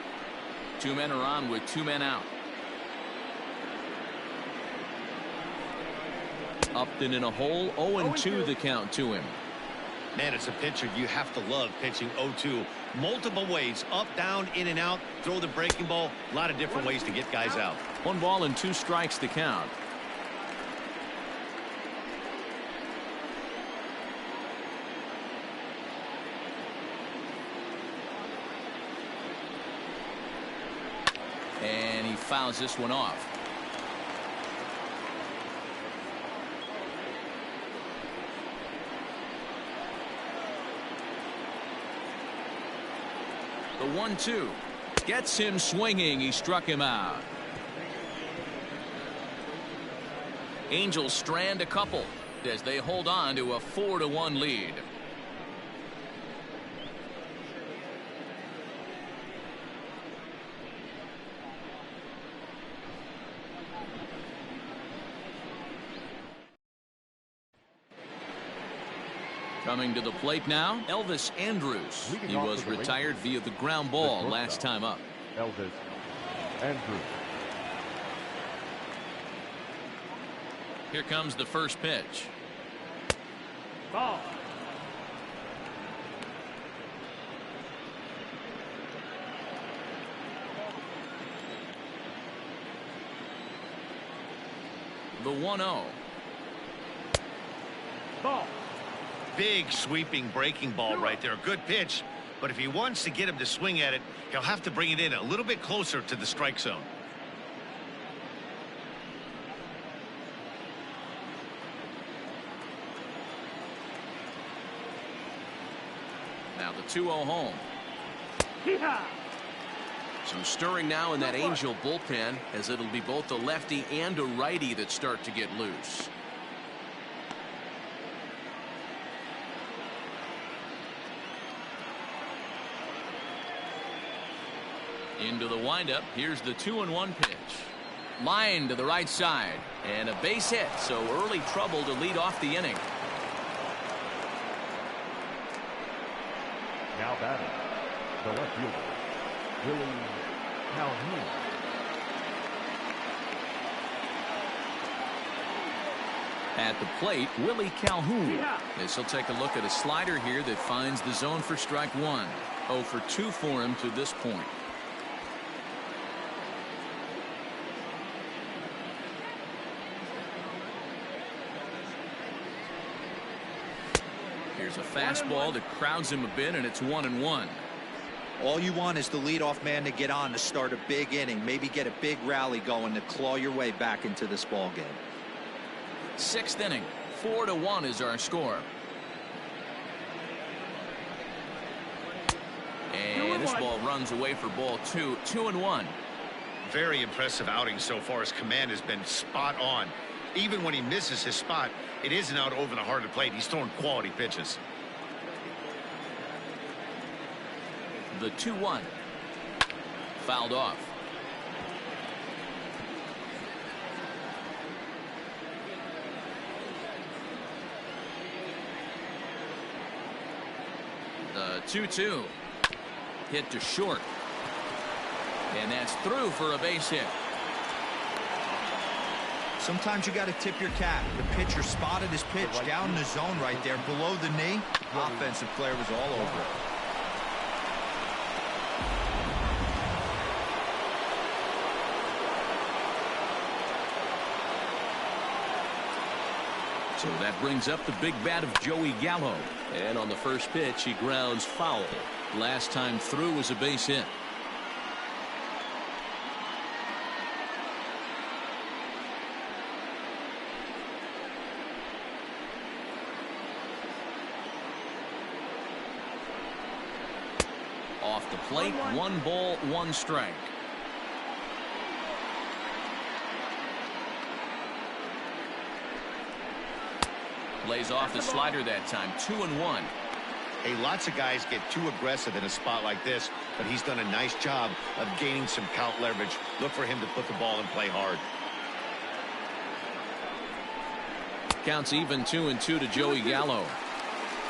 2 men are on with 2 men out. Upton in a hole, 0-2 the count to him. Man, it's a pitcher you have to love pitching 0-2. Multiple ways, up, down, in and out, throw the breaking ball. A lot of different ways to get guys out. 1 ball and 2 strikes to count. And he fouls this one off. The 1-2 gets him swinging. He struck him out. Angels strand a couple as they hold on to a 4-1 lead. Coming to the plate now, Elvis Andrus. He was retired via the ground ball last time up. Elvis Andrus. Here comes the first pitch. Ball. The 1-0. Ball. Big sweeping breaking ball right there. Good pitch. But if he wants to get him to swing at it, he'll have to bring it in a little bit closer to the strike zone. Now the 2-0 home. Yeehaw. Some stirring now in that Angel bullpen, as it'll be both a lefty and a righty that start to get loose. Into the windup. Here's the 2-1 pitch. Line to the right side. And a base hit, so early trouble to lead off the inning. Now batting, the left fielder, Willie Calhoun. At the plate, Willie Calhoun. As he'll take a look at a slider here that finds the zone for strike one. 0 for 2 for him to this point. Here's a fastball that crowds him a bit, and it's 1-1. All you want is the leadoff man to get on to start a big inning, maybe get a big rally going to claw your way back into this ball game. 6th inning, 4-1 is our score. And this ball runs away for ball 2. 2-1. Very impressive outing so far. His command has been spot on. Even when he misses his spot, it isn't out over the heart of the plate. He's throwing quality pitches. The 2-1. Fouled off. The 2-2. Hit to short. And that's through for a base hit. Sometimes you got to tip your cap. The pitcher spotted his pitch down in the zone right there below the knee. Offensive player was all over it. So that brings up the big bat of Joey Gallo. And on the first pitch, he grounds foul. Last time through was a base hit. Off the plate, 1 ball, 1 strike. Lays off the slider that time. 2-1. Hey, lots of guys get too aggressive in a spot like this, but he's done a nice job of gaining some count leverage. Look for him to put the ball in play hard. Counts even 2-2 to Joey Gallo.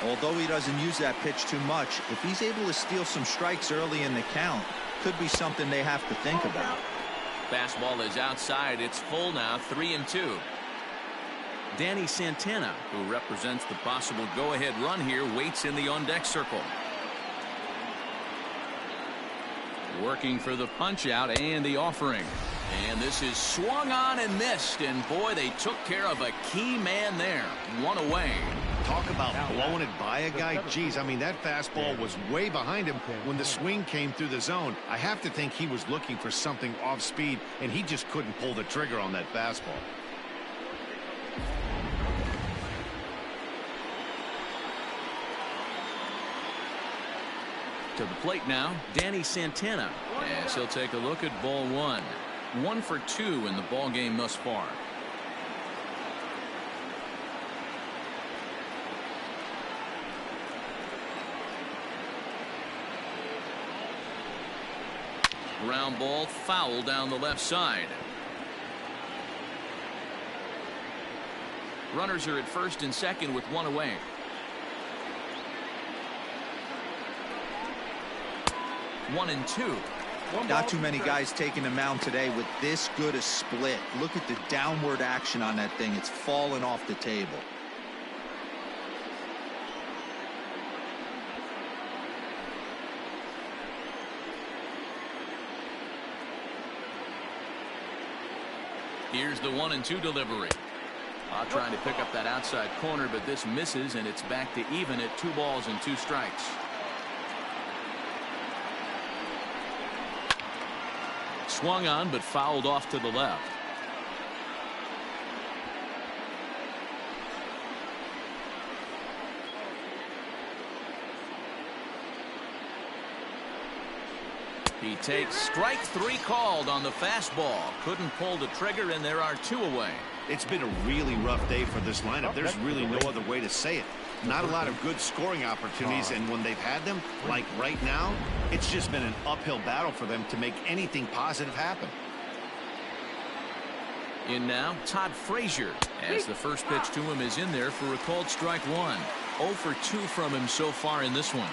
Although he doesn't use that pitch too much, if he's able to steal some strikes early in the count, could be something they have to think about. Fastball is outside. It's full now. 3-2. Danny Santana, who represents the possible go-ahead run here, waits in the on-deck circle. Working for the punch-out and the offering. And this is swung on and missed. And, boy, they took care of a key man there. 1 away. Talk about blowing it by a guy. Geez, I mean, that fastball was way behind him when the swing came through the zone. I have to think he was looking for something off speed, and he just couldn't pull the trigger on that fastball. To the plate now, Danny Santana, as he'll take a look at ball one. 1 for 2 in the ball game thus far. Ground ball, foul down the left side. Runners are at first and second with 1 away. One and 2. Not too many guys taking the mound today with this good a split. Look at the downward action on that thing. It's falling off the table. Here's the 1-2 delivery. Trying to pick up that outside corner, but this misses, and it's back to even at 2 balls and 2 strikes. Swung on, but fouled off to the left. He takes strike 3 called on the fastball. Couldn't pull the trigger, and there are 2 away. It's been a really rough day for this lineup. There's really no other way to say it. Not a lot of good scoring opportunities, and when they've had them, like right now, it's just been an uphill battle for them to make anything positive happen. In now, Todd Frazier, as the first pitch to him is in there for a called strike 1. 0 for 2 from him so far in this one.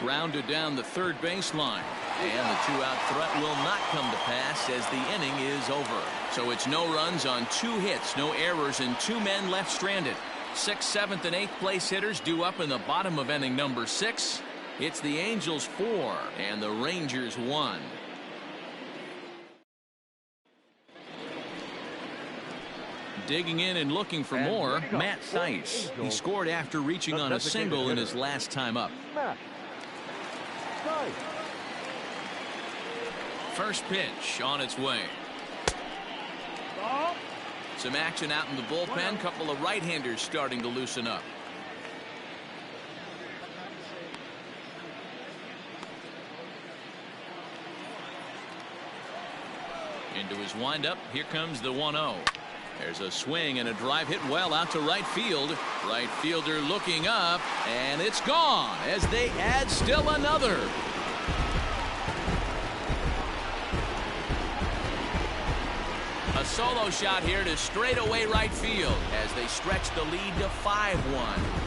Grounded down the third baseline, and the 2-out threat will not come to pass as the inning is over. So it's no runs on 2 hits, no errors, and 2 men left stranded. 6th, 7th, and 8th place hitters due up in the bottom of inning number 6. It's the Angels 4 and the Rangers 1. Digging in and looking for more, Matt Thaiss. He scored after reaching on a single in his last time up. First pitch on its way. Some action out in the bullpen. Couple of right-handers starting to loosen up. Into his windup. Here comes the 1-0. There's a swing and a drive hit well out to right field. Right fielder looking up, and it's gone as they add still another. A solo shot here to straightaway right field as they stretch the lead to 5-1.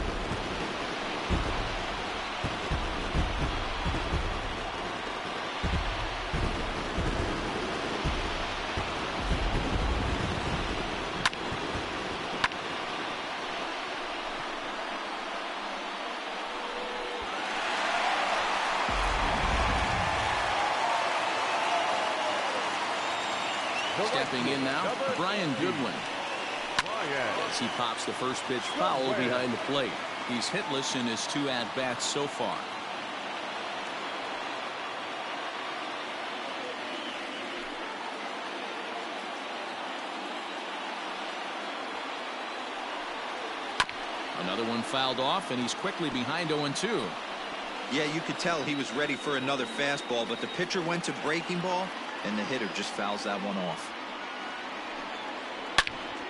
Stepping in now, Brian Goodwin. As he pops the first pitch foul behind the plate. He's hitless in his 2 at-bats so far. Another one fouled off, and he's quickly behind 0-2. Yeah, you could tell he was ready for another fastball, but the pitcher went to breaking ball, and the hitter just fouls that one off.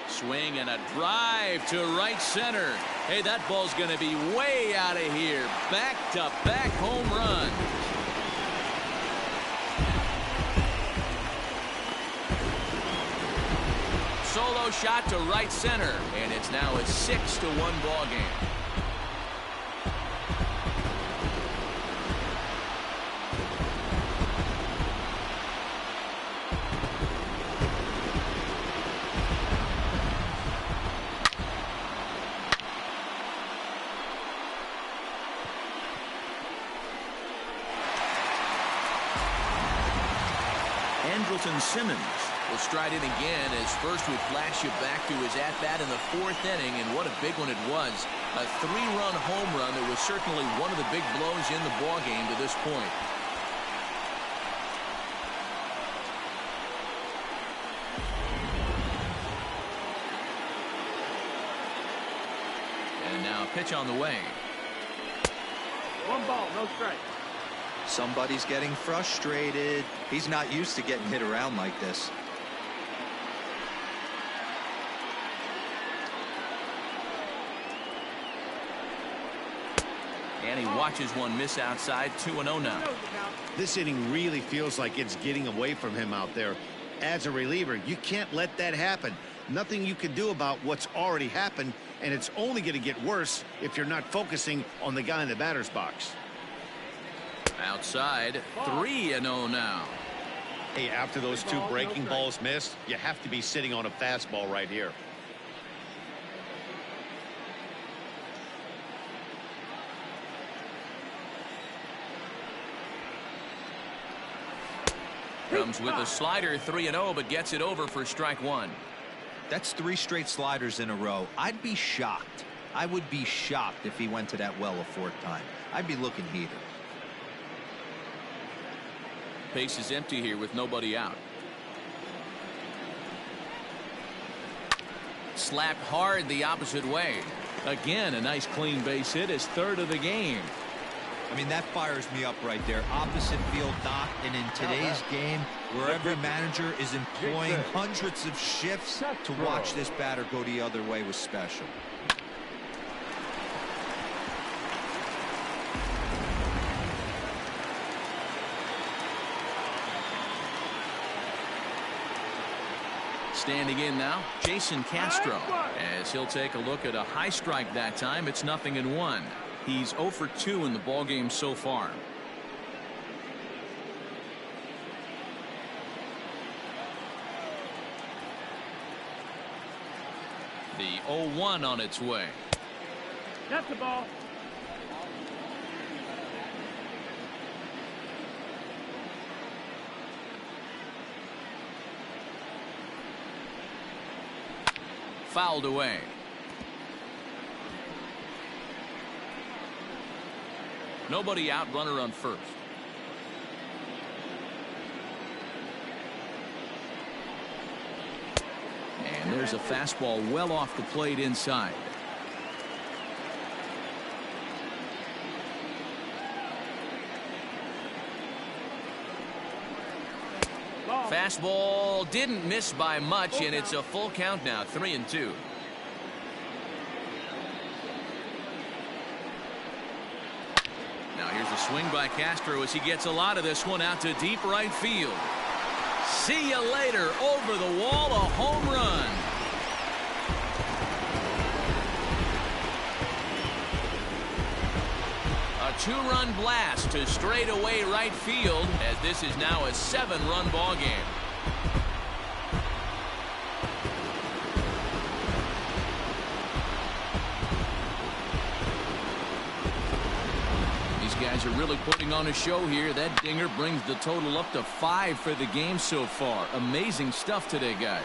Swing and a drive to right center. Hey, that ball's going to be way out of here. Back-to-back home run. Solo shot to right center, and it's now a 6-1 ball game. Andrelton Simmons will stride in again as first would flash you back to his at-bat in the 4th inning, and what a big one it was. A 3-run home run that was certainly one of the big blows in the ballgame to this point. Pitch on the way. 1 ball, no strike. Somebody's getting frustrated. He's not used to getting hit around like this. And he watches one miss outside. 2-0 now. This inning really feels like it's getting away from him out there. As a reliever, you can't let that happen. Nothing you can do about what's already happened, and it's only going to get worse if you're not focusing on the guy in the batter's box. Outside. 3-0 now. Hey, after those two breaking balls missed, you have to be sitting on a fastball right here. Comes with a slider. 3-0, but gets it over for strike 1. That's 3 straight sliders in a row. I'd be shocked. I would be shocked if he went to that well a 4th time. I'd be looking heated. Base is empty here with nobody out. Slapped hard the opposite way. Again, a nice clean base hit, his 3rd of the game. I mean, that fires me up right there. Opposite field knock, and in today's game, where every manager is employing hundreds of shifts, to watch this batter go the other way was special. Standing in now, Jason Castro, as he'll take a look at a high strike that time. It's 0-1. He's 0 for 2 in the ballgame so far. The 0-1 on its way. That's the ball. Fouled away. Nobody out, runner on first. And there's a fastball well off the plate inside. Fastball didn't miss by much, and it's a full count now. 3-2. Now here's a swing by Castro as he gets a lot of this one out to deep right field. See you later. Over the wall, a home run. A 2-run blast to straightaway right field, as this is now a 7-run ball game. These guys are really putting on a show here. That dinger brings the total up to 5 for the game so far. Amazing stuff today, guys.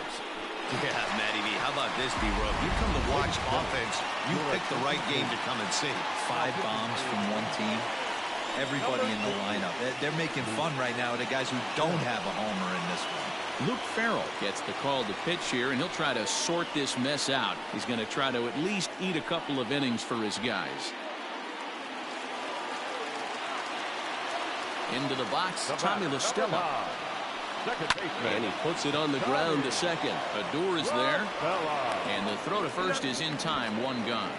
Yeah, Matty V, how about this, B-Row? If you come to watch offense, you pick the right game to come and see. 5 bombs from one team. Everybody in the lineup. They're making fun right now of the guys who don't have a homer in this one. Luke Farrell gets the call to pitch here, and he'll try to sort this mess out. He's going to try to at least eat a couple of innings for his guys. Into the box, Tommy La Stella. And he puts it on the ground to second. Odor is there. And the throw to first is in time. 1 gone.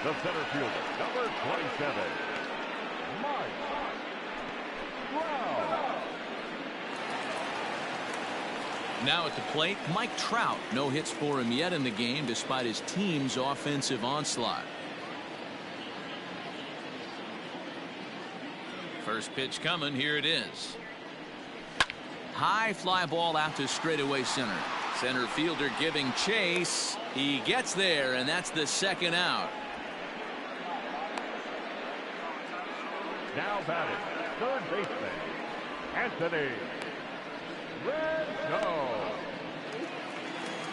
The center fielder, number 27, Mike Trout. Now at the plate, Mike Trout. No hits for him yet in the game despite his team's offensive onslaught. First pitch coming. Here it is. High fly ball out to straightaway center. Center fielder giving chase. He gets there, and that's the 2nd out. Now batting, third baseman, Anthony Rendon.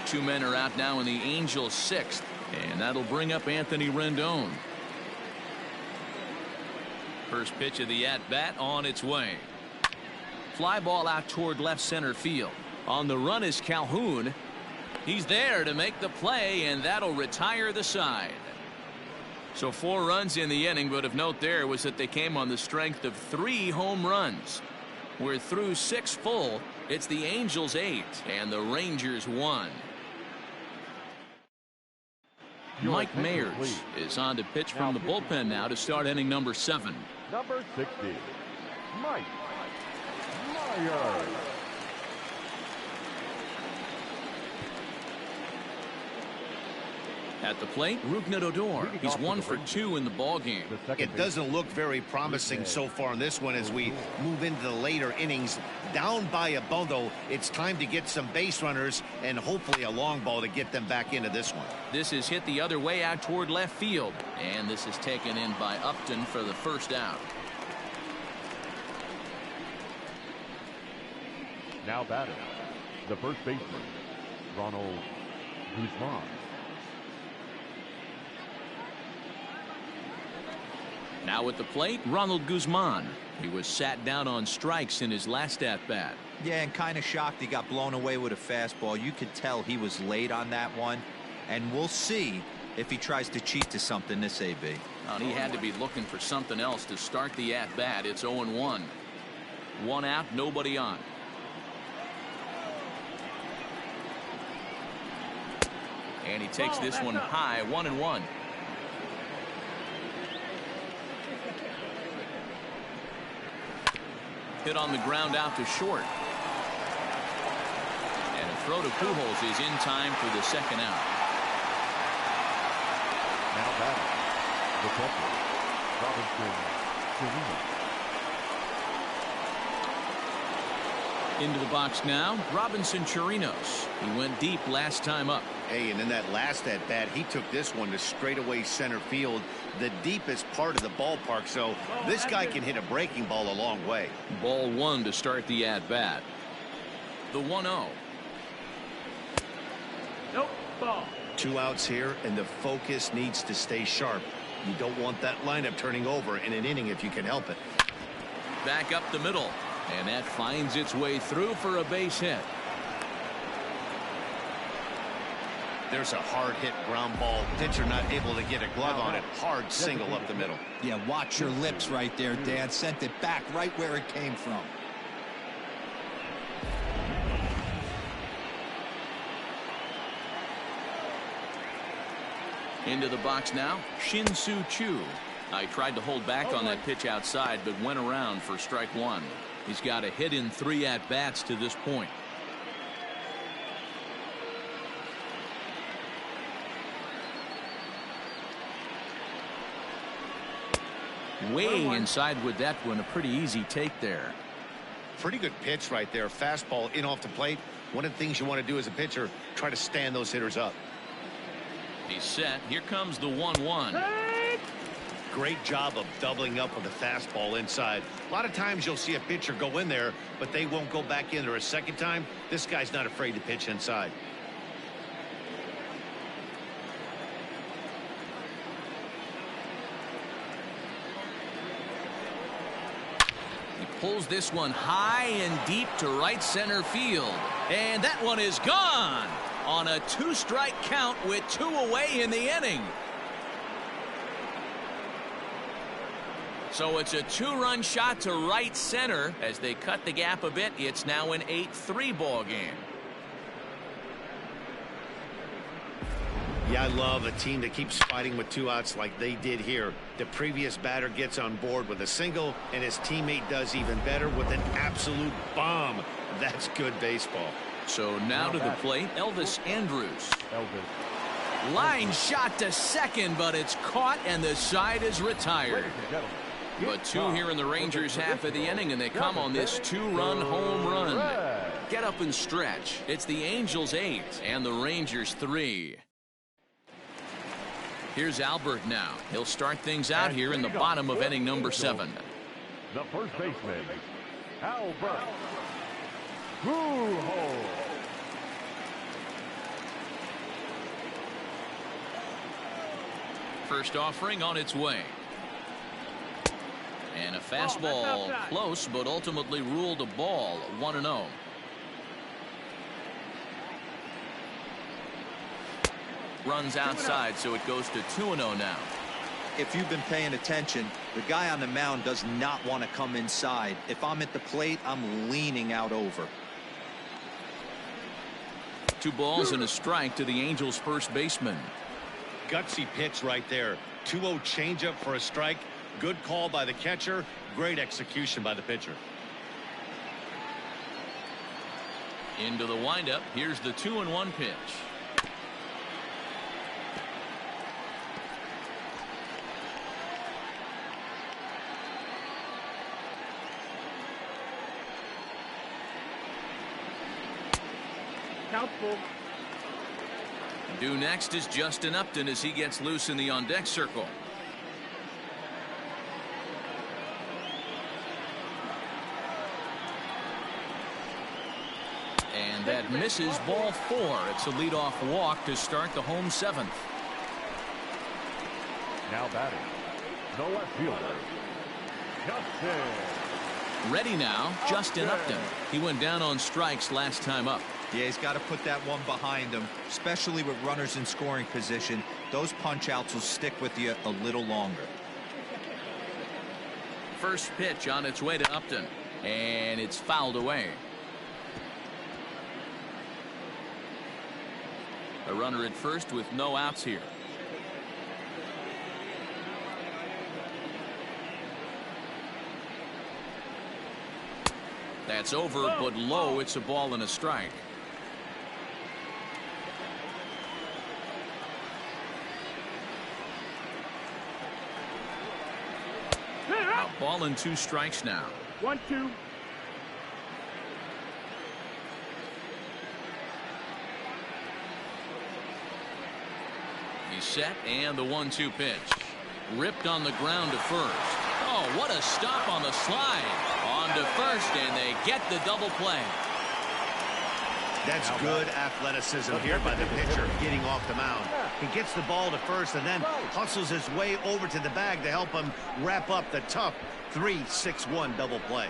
2 men are out now in the Angels' 6th, and that'll bring up Anthony Rendon. First pitch of the at-bat on its way. Fly ball out toward left center field. On the run is Calhoun. He's there to make the play, and that'll retire the side. So 4 runs in the inning, but of note there was that they came on the strength of 3 home runs. We're through 6 full. It's the Angels 8 and the Rangers 1. Mike Mayers is on to pitch from the bullpen now to start inning number 7. Number 60, Mike Myers. At the plate, Rougned Odor. He's 1 for 2 in the ballgame. It doesn't look very promising so far in this one as we move into the later innings. Down by a bundle, it's time to get some base runners and hopefully a long ball to get them back into this one. This is hit the other way out toward left field. And this is taken in by Upton for the first out. Now batting, the first baseman, Ronald Guzman. Now at the plate, Ronald Guzman. He was sat down on strikes in his last at-bat. Yeah, and kind of shocked he got blown away with a fastball. You could tell he was late on that one. And we'll see if he tries to cheat to something this AB. Well, he had to be looking for something else to start the at-bat. It's 0-1. 1 out, nobody on. And he takes this one high, 1-1. Hit on the ground out to short. And a throw to Pujols is in time for the second out. Now batting, the catcher, Robinson Chirinos. Into the box now, Robinson Chirinos. He went deep last time up. Hey, and in that last at-bat, he took this one to straightaway center field, the deepest part of the ballpark, so this guy can hit a breaking ball a long way. Ball 1 to start the at-bat. The 1-0. Nope, ball. 2 outs here, and the focus needs to stay sharp. You don't want that lineup turning over in an inning if you can help it. Back up the middle, and that finds its way through for a base hit. There's a hard hit ground ball. Pitcher not able to get a glove on it. Hard single up the middle. Yeah, watch your lips right there, Dan. Sent it back right where it came from. Into the box now, Shin-Soo Choo. I tried to hold back on that pitch outside, but went around for strike 1. He's got a hit in 3 at-bats to this point. Way inside with that one. A pretty easy take there. Pretty good pitch right there. Fastball in off the plate. One of the things you want to do as a pitcher, try to stand those hitters up. He's set. Here comes the 1-1. Great job of doubling up with the fastball inside. A lot of times you'll see a pitcher go in there, but they won't go back in there a second time. This guy's not afraid to pitch inside. Pulls this one high and deep to right center field. And that one is gone on a 2-strike count with 2 away in the inning. So it's a 2-run shot to right center. As they cut the gap a bit, it's now an 8-3 ball game. Yeah, I love a team that keeps fighting with 2 outs like they did here. The previous batter gets on board with a single, and his teammate does even better with an absolute bomb. That's good baseball. So now to the plate, Elvis Andrus. Line shot to second, but it's caught, and the side is retired. But 2 here in the Rangers' half of the inning, and they come on this 2-run home run. Get up and stretch. It's the Angels 8 and the Rangers 3. Here's Albert now. He'll start things out here in the bottom of inning number 7. The first baseman, Albert Pujols. First offering on its way. And a fastball close, but ultimately ruled a ball. 1-0. runs outside, so it goes to 2-0 now. If you've been paying attention, the guy on the mound does not want to come inside. If I'm at the plate, I'm leaning out over. 2 balls and a strike to the Angels' first baseman. Gutsy pitch right there. 2-0 changeup for a strike. Good call by the catcher. Great execution by the pitcher. Into the windup. Here's the 2-1 pitch. Count full. Due next is Justin Upton as he gets loose in the on-deck circle. And that misses, ball 4. It's a leadoff walk to start the home 7th. Now batting, the left fielder, Justin. Ready now, Justin Upton. He went down on strikes last time up. Yeah, he's got to put that one behind him, especially with runners in scoring position. Those punch-outs will stick with you a little longer. First pitch on its way to Upton, and it's fouled away. A runner at first with no outs here. That's over, but low. It's a ball and a strike. A ball and 2 strikes now. 1-2. He's set, and the 1-2 pitch. Ripped on the ground to first. Oh, what a stop on the slide. On to first, and they get the double play. That's good athleticism here by the pitcher getting off the mound. He gets the ball to first and then hustles his way over to the bag to help him wrap up the tough 3-6-1 double play.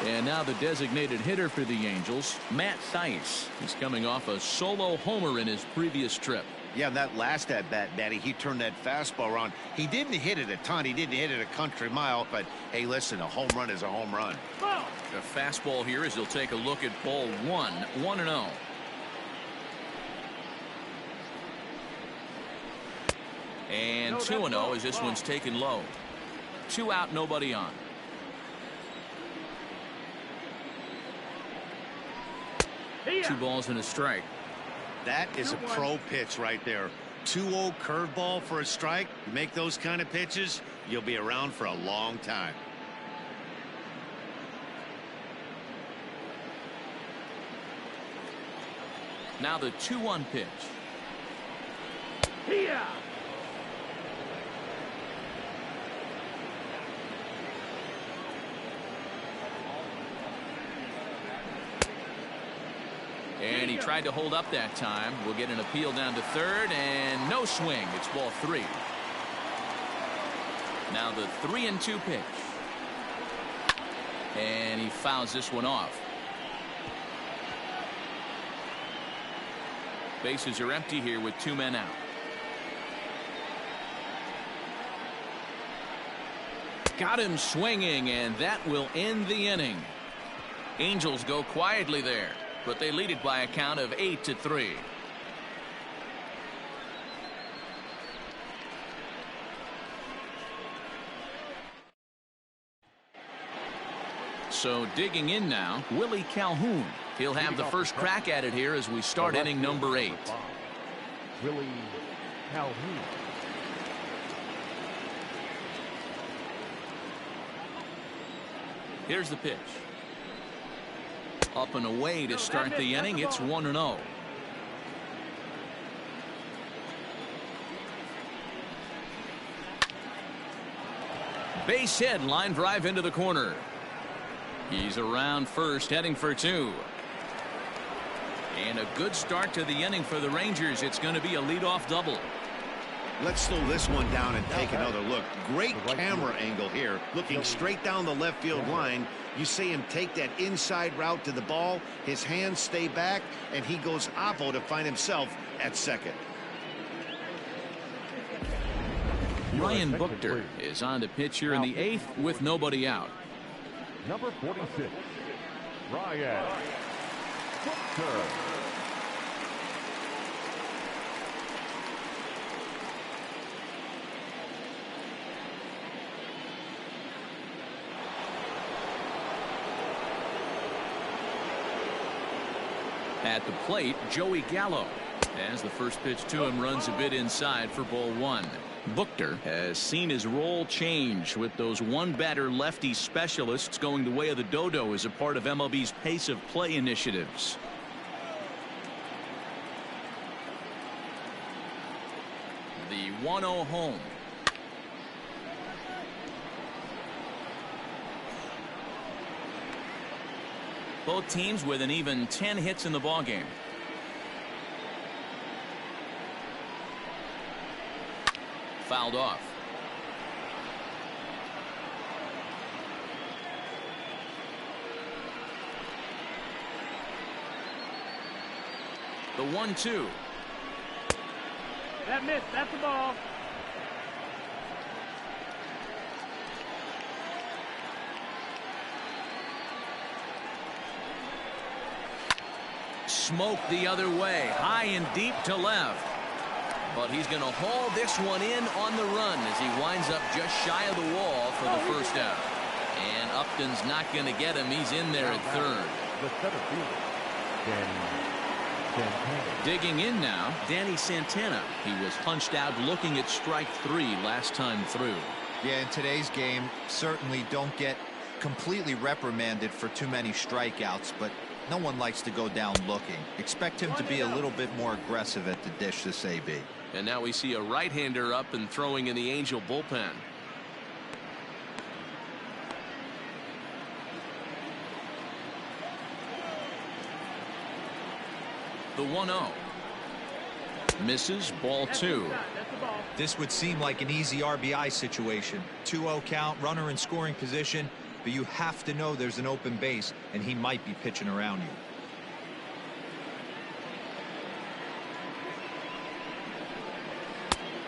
And now the designated hitter for the Angels, Matt Thaiss. He's coming off a solo homer in his previous trip. Yeah, that last at-bat, Matty, he turned that fastball around. He didn't hit it a ton. He didn't hit it a country mile. But, hey, listen, a home run is a home run. The fastball here as he'll take a look at ball 1, 1-0. And 2-0 as this one's taken low. 2 out, nobody on. Two balls and a strike. That is a pro pitch right there. 2-0 curveball for a strike. You make those kind of pitches, you'll be around for a long time. Now the 2-1 pitch. Here. And he tried to hold up that time. We'll get an appeal down to third, and no swing. It's ball 3. Now the 3-2 pitch. And he fouls this one off. Bases are empty here with 2 men out. Got him swinging, and that will end the inning. Angels go quietly there, but they lead it by a count of 8-3. So digging in now, Willie Calhoun. He'll have the first crack at it here as we start inning number 8. Willie Calhoun. Here's the pitch. Up and away to start the inning. It's 1-0. Base hit, line drive into the corner. He's around first, heading for 2. And a good start to the inning for the Rangers. It's going to be a leadoff double. Let's slow this one down and take another look. Great camera angle here, looking straight down the left field line. You see him take that inside route to the ball. His hands stay back, and he goes oppo to find himself at second. Ryan Buchter is on the pitch here in the 8th with nobody out. Number 46, Ryan Buchter. At the plate, Joey Gallo, as the first pitch to him runs a bit inside for ball 1. Buchter has seen his role change with those one-batter lefty specialists going the way of the dodo as a part of MLB's pace of play initiatives. The 1-0 home. Both teams with an even 10 hits in the ballgame. Fouled off. The 1-2. That missed. That's the ball. Smoked the other way, high and deep to left. But he's going to haul this one in on the run as he winds up just shy of the wall for the first out. And Upton's not going to get him. He's in there at third. The center fielder, Danny Santana. Digging in now, Danny Santana. He was punched out looking at strike 3 last time through. Yeah, in today's game, certainly don't get completely reprimanded for too many strikeouts, but no one likes to go down looking. Expect him to be a little bit more aggressive at the dish this AB. And now we see a right-hander up and throwing in the Angel bullpen. The 1-0. Misses, ball 2. That's the ball. This would seem like an easy RBI situation. 2-0 count, runner in scoring position, but you have to know there's an open base, and he might be pitching around you.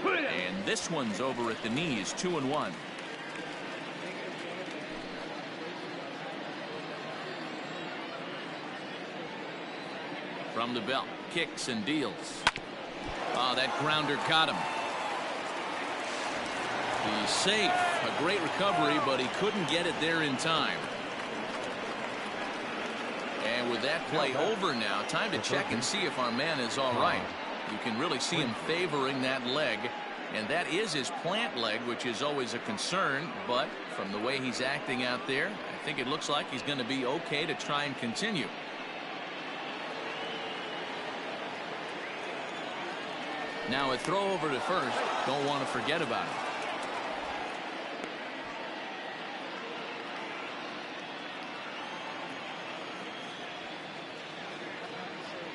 And this one's over at the knees, 2-1. From the belt, kicks and deals. Oh, that grounder caught him. He's safe. A great recovery, but he couldn't get it there in time. And with that play over now, time to check and see if our man is all right. You can really see him favoring that leg, and that is his plant leg, which is always a concern. But from the way he's acting out there, I think it looks like he's going to be okay to try and continue. Now a throw over to first. Don't want to forget about it.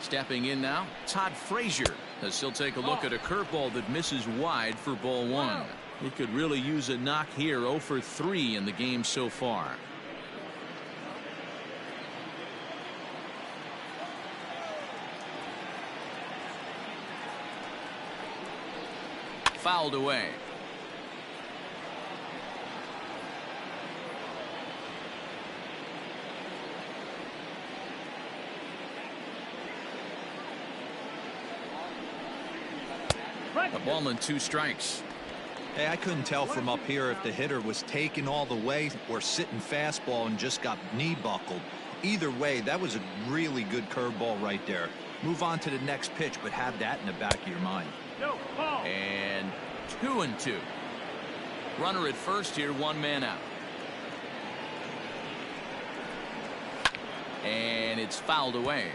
Stepping in now, Todd Frazier, as he'll take a look at a curveball that misses wide for ball 1. He could really use a knock here. 0 for 3 in the game so far. Fouled away. A ball and 2 strikes. Hey, I couldn't tell from up here if the hitter was taking all the way or sitting fastball and just got knee buckled. Either way, that was a really good curveball right there. Move on to the next pitch, but have that in the back of your mind. No, ball. And 2-2. Runner at first here, 1 man out. And it's fouled away.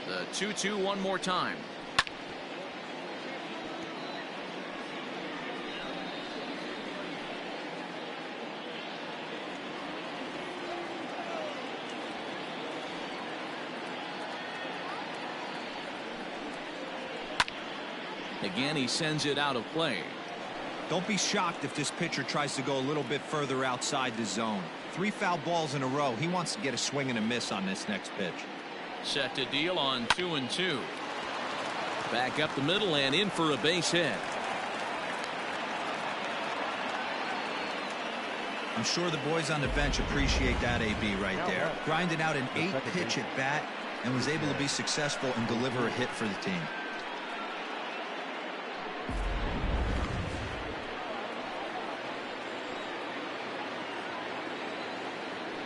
The 2-2 one more time. again, he sends it out of play. Don't be shocked if this pitcher tries to go a little bit further outside the zone. 3 foul balls in a row. He wants to get a swing and a miss on this next pitch. Set to deal on 2-2. Back up the middle and in for a base hit. I'm sure the boys on the bench appreciate that AB right there. Grinding out an 8-pitch at bat and was able to be successful and deliver a hit for the team.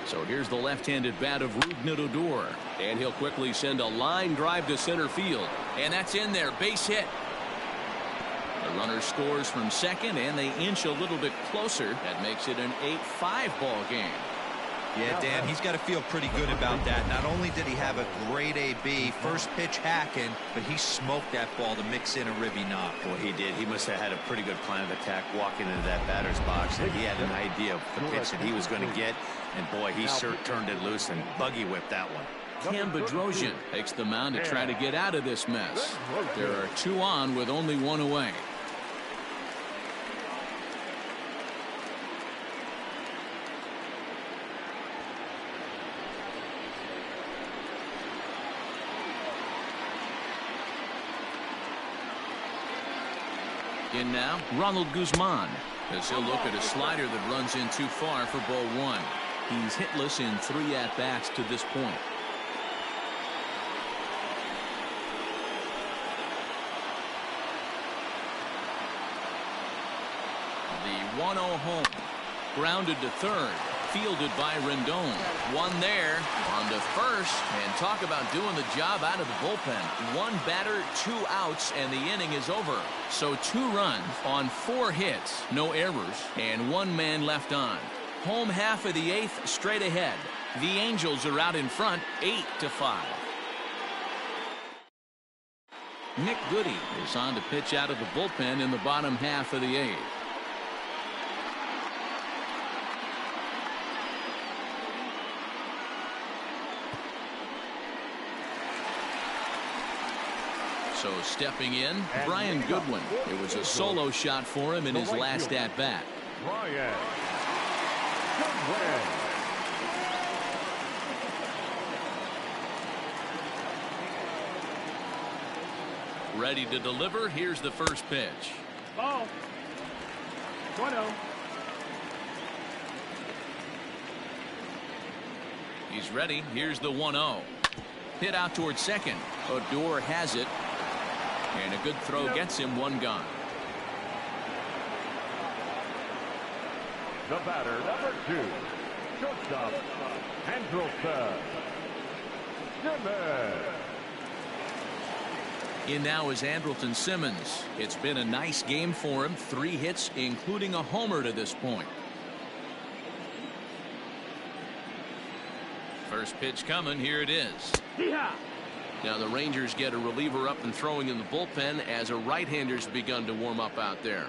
So here's the left-handed bat of Rougned Odor. And he'll quickly send a line drive to center field. And that's in there. Base hit. The runner scores from second, and they inch a little bit closer. That makes it an 8-5 ball game. Yeah, Dan, he's got to feel pretty good about that. Not only did he have a great AB, first pitch hacking, but he smoked that ball to mix in a ribby knock. Well, he did. He must have had a pretty good plan of attack walking into that batter's box, and he had an idea of the pitch that he was going to get. And boy, he sure turned it loose and buggy whipped that one. Cam Bedrosian takes the mound to try to get out of this mess. There are 2 on with only 1 away. In now, Ronald Guzman, as he'll look at a slider that runs in too far for ball 1. He's hitless in 3 at-bats to this point. The 1-0 home. Grounded to third. Fielded by Rendon. One there. On to first. And talk about doing the job out of the bullpen. 1 batter, 2 outs, and the inning is over. So 2 runs on 4 hits. No errors. And 1 man left on. Home half of the 8th straight ahead. The Angels are out in front 8-5. Nick Goody is on to pitch out of the bullpen in the bottom half of the 8th. So stepping in, Brian Goodwin. It was a solo shot for him in his last at-bat. Brian Goodwin. Ready to deliver. Here's the first pitch. Ball. 1-0. He's ready. Here's the 1-0. Hit out towards second. Odor has it. And a good throw gets him 1 gone. The batter, number 2, shortstop, Andrelton Simmons. In now is Andrelton Simmons. It's been a nice game for him. 3 hits, including a homer to this point. First pitch coming. Here it is. Yeehaw! Now the Rangers get a reliever up and throwing in the bullpen as a right-hander's begun to warm up out there.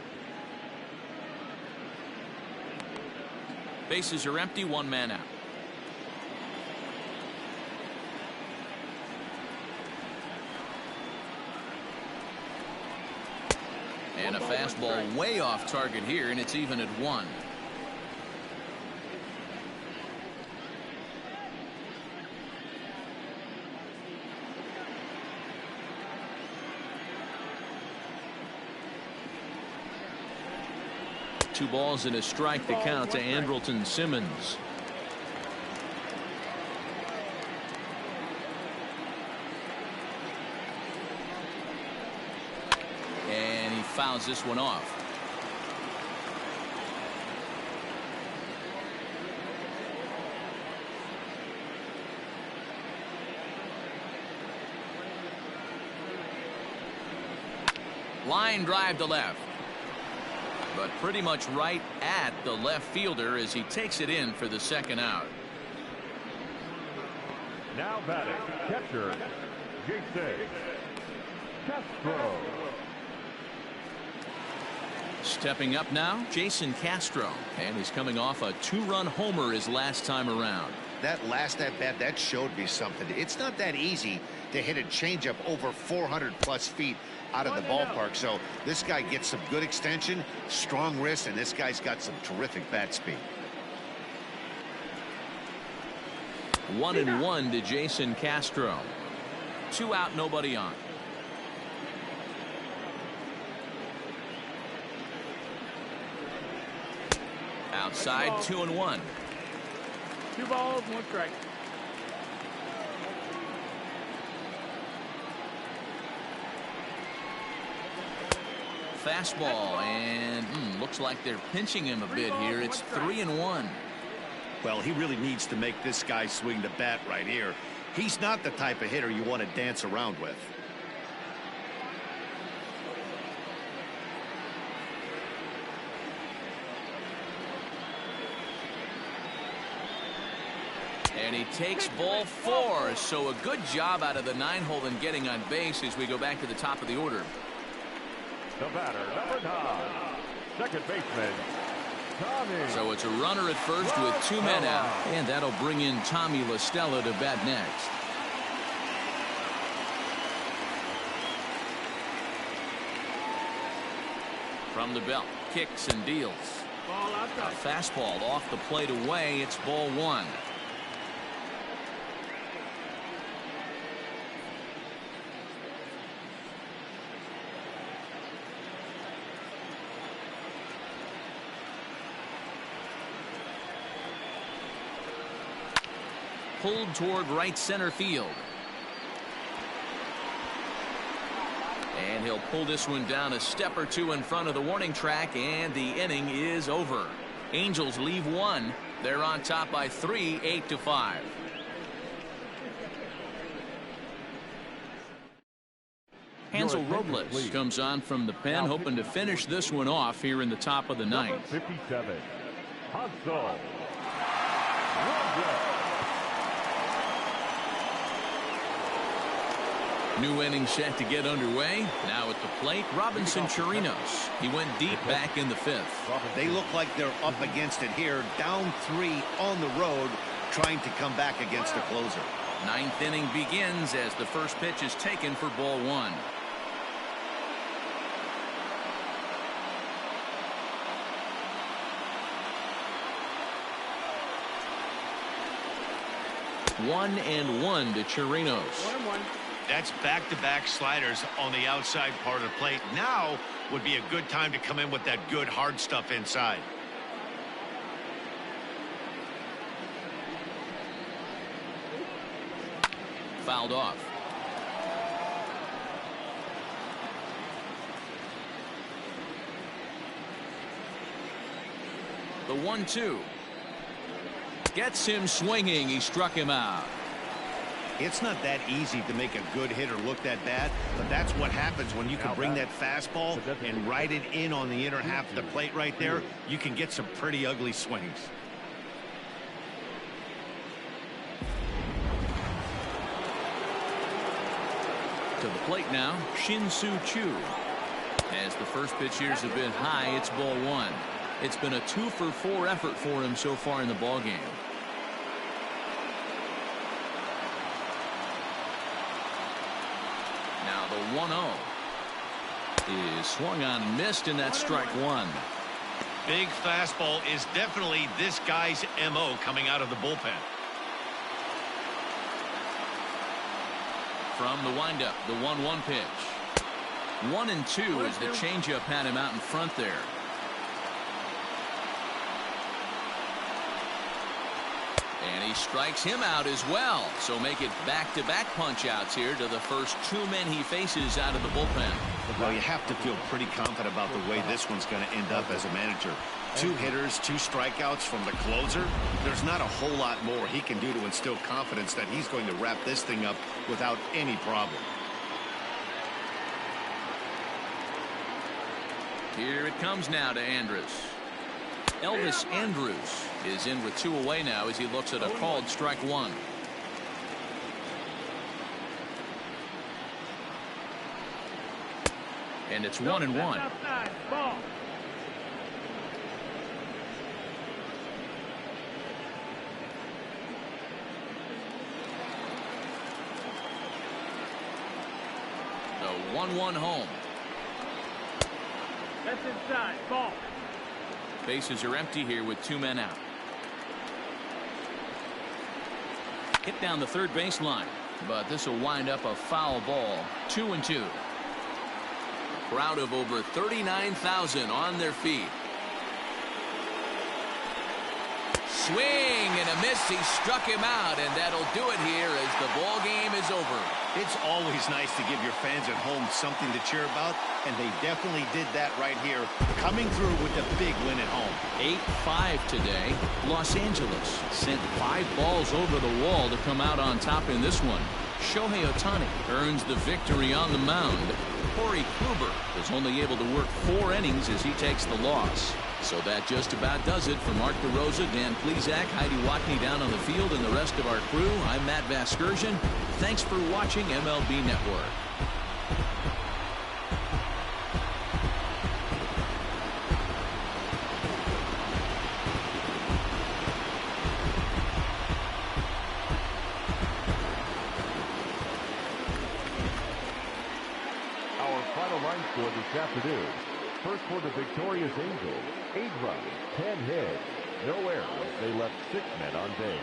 Bases are empty. 1 man out. And a fastball way off target here, and it's even at 1. Two balls and a strike to count to Andrelton Simmons. And he fouls this one off. Line drive to left. But pretty much right at the left fielder as he takes it in for the 2nd out. Now batting, catcher, Jason Castro. Stepping up now, Jason Castro. And he's coming off a 2-run homer his last time around. That last at-bat, that showed me something. It's not that easy to hit a changeup over 400+ feet out of the ballpark. So this guy gets some good extension, strong wrist, and this guy's got some terrific bat speed. 1-1 to Jason Castro. 2 out, nobody on. Outside, 2-1. 2 balls, 1 strike. Fastball, and looks like they're pinching him a bit here. It's 3-1. Well, he really needs to make this guy swing the bat right here. He's not the type of hitter you want to dance around with. And he takes ball 4. So a good job out of the 9-hole in getting on base as we go back to the top of the order. The batter, number 9, second baseman, Tommy. So it's a runner at first with 2 men out, and that'll bring in Tommy La Stella to bat next. From the belt, kicks and deals. Ball A outside. fastball off the plate away. It's ball 1. Pulled toward right center field. And he'll pull this one down a step or 2 in front of the warning track, and the inning is over. Angels leave 1. They're on top by 3, 8-5. Hansel Robles comes on from the pen, hoping to finish this one off here in the top of the 9th. 57, Hansel Robles. New inning set to get underway. Now at the plate, Robinson Chirinos. He went deep back in the 5th. They look like they're up against it here, down 3 on the road, trying to come back against the closer. 9th inning begins as the first pitch is taken for ball 1. One and 1 to Chirinos. 1-1. That's back-to-back sliders on the outside part of the plate. Now would be a good time to come in with that good hard stuff inside. Fouled off. The 1-2. Gets him swinging. He struck him out. It's not that easy to make a good hitter look that bad, but that's what happens when you can bring that fastball and ride it in on the inner half of the plate right there. You can get some pretty ugly swings. To the plate now, Shin-Soo Choo. As the first pitch here's a bit high, it's ball 1. It's been a 2-for-4 effort for him so far in the ballgame. Now the 1-0 is swung on and missed, and that's strike 1. Big fastball is definitely this guy's MO coming out of the bullpen. From the windup, the 1-1 pitch. 1-2 as the changeup had him out in front there. And he strikes him out as well. So make it back-to-back punch-outs here to the first 2 men he faces out of the bullpen. Well, you have to feel pretty confident about the way this one's going to end up as a manager. 2 hitters, 2 strikeouts from the closer. There's not a whole lot more he can do to instill confidence that he's going to wrap this thing up without any problem. Here it comes now to Andrus. Elvis Andrus is in with 2 away now as he looks at a called strike 1. And it's 1-1. Outside. Ball. The 1-1 home. That's inside. Ball. Bases are empty here with 2 men out. Hit down the third baseline, but this will wind up a foul ball. 2-2. A crowd of over 39,000 on their feet. Swing and a miss. He struck him out, and that'll do it here as the ball game is over. It's always nice to give your fans at home something to cheer about, and they definitely did that right here, coming through with the big win at home. 8-5 today. Los Angeles sent 5 balls over the wall to come out on top in this one. Shohei Ohtani earns the victory on the mound. Corey Kluber was only able to work 4 innings as he takes the loss. So that just about does it for Mark DeRosa, Dan Plesac, Heidi Watney down on the field, and the rest of our crew. I'm Matt Vasgersian. Thanks for watching MLB Network. Our final line score this afternoon. First for the victorious Angels, 8 runs, 10 hits, no errors. They left 6 men on base.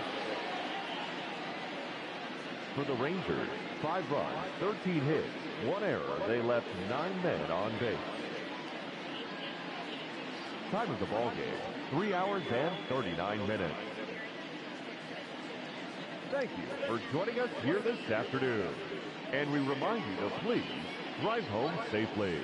For the Rangers, 5 runs, 13 hits, 1 error. They left 9 men on base. Time of the ball game, 3 hours and 39 minutes. Thank you for joining us here this afternoon. And we remind you to please drive home safely.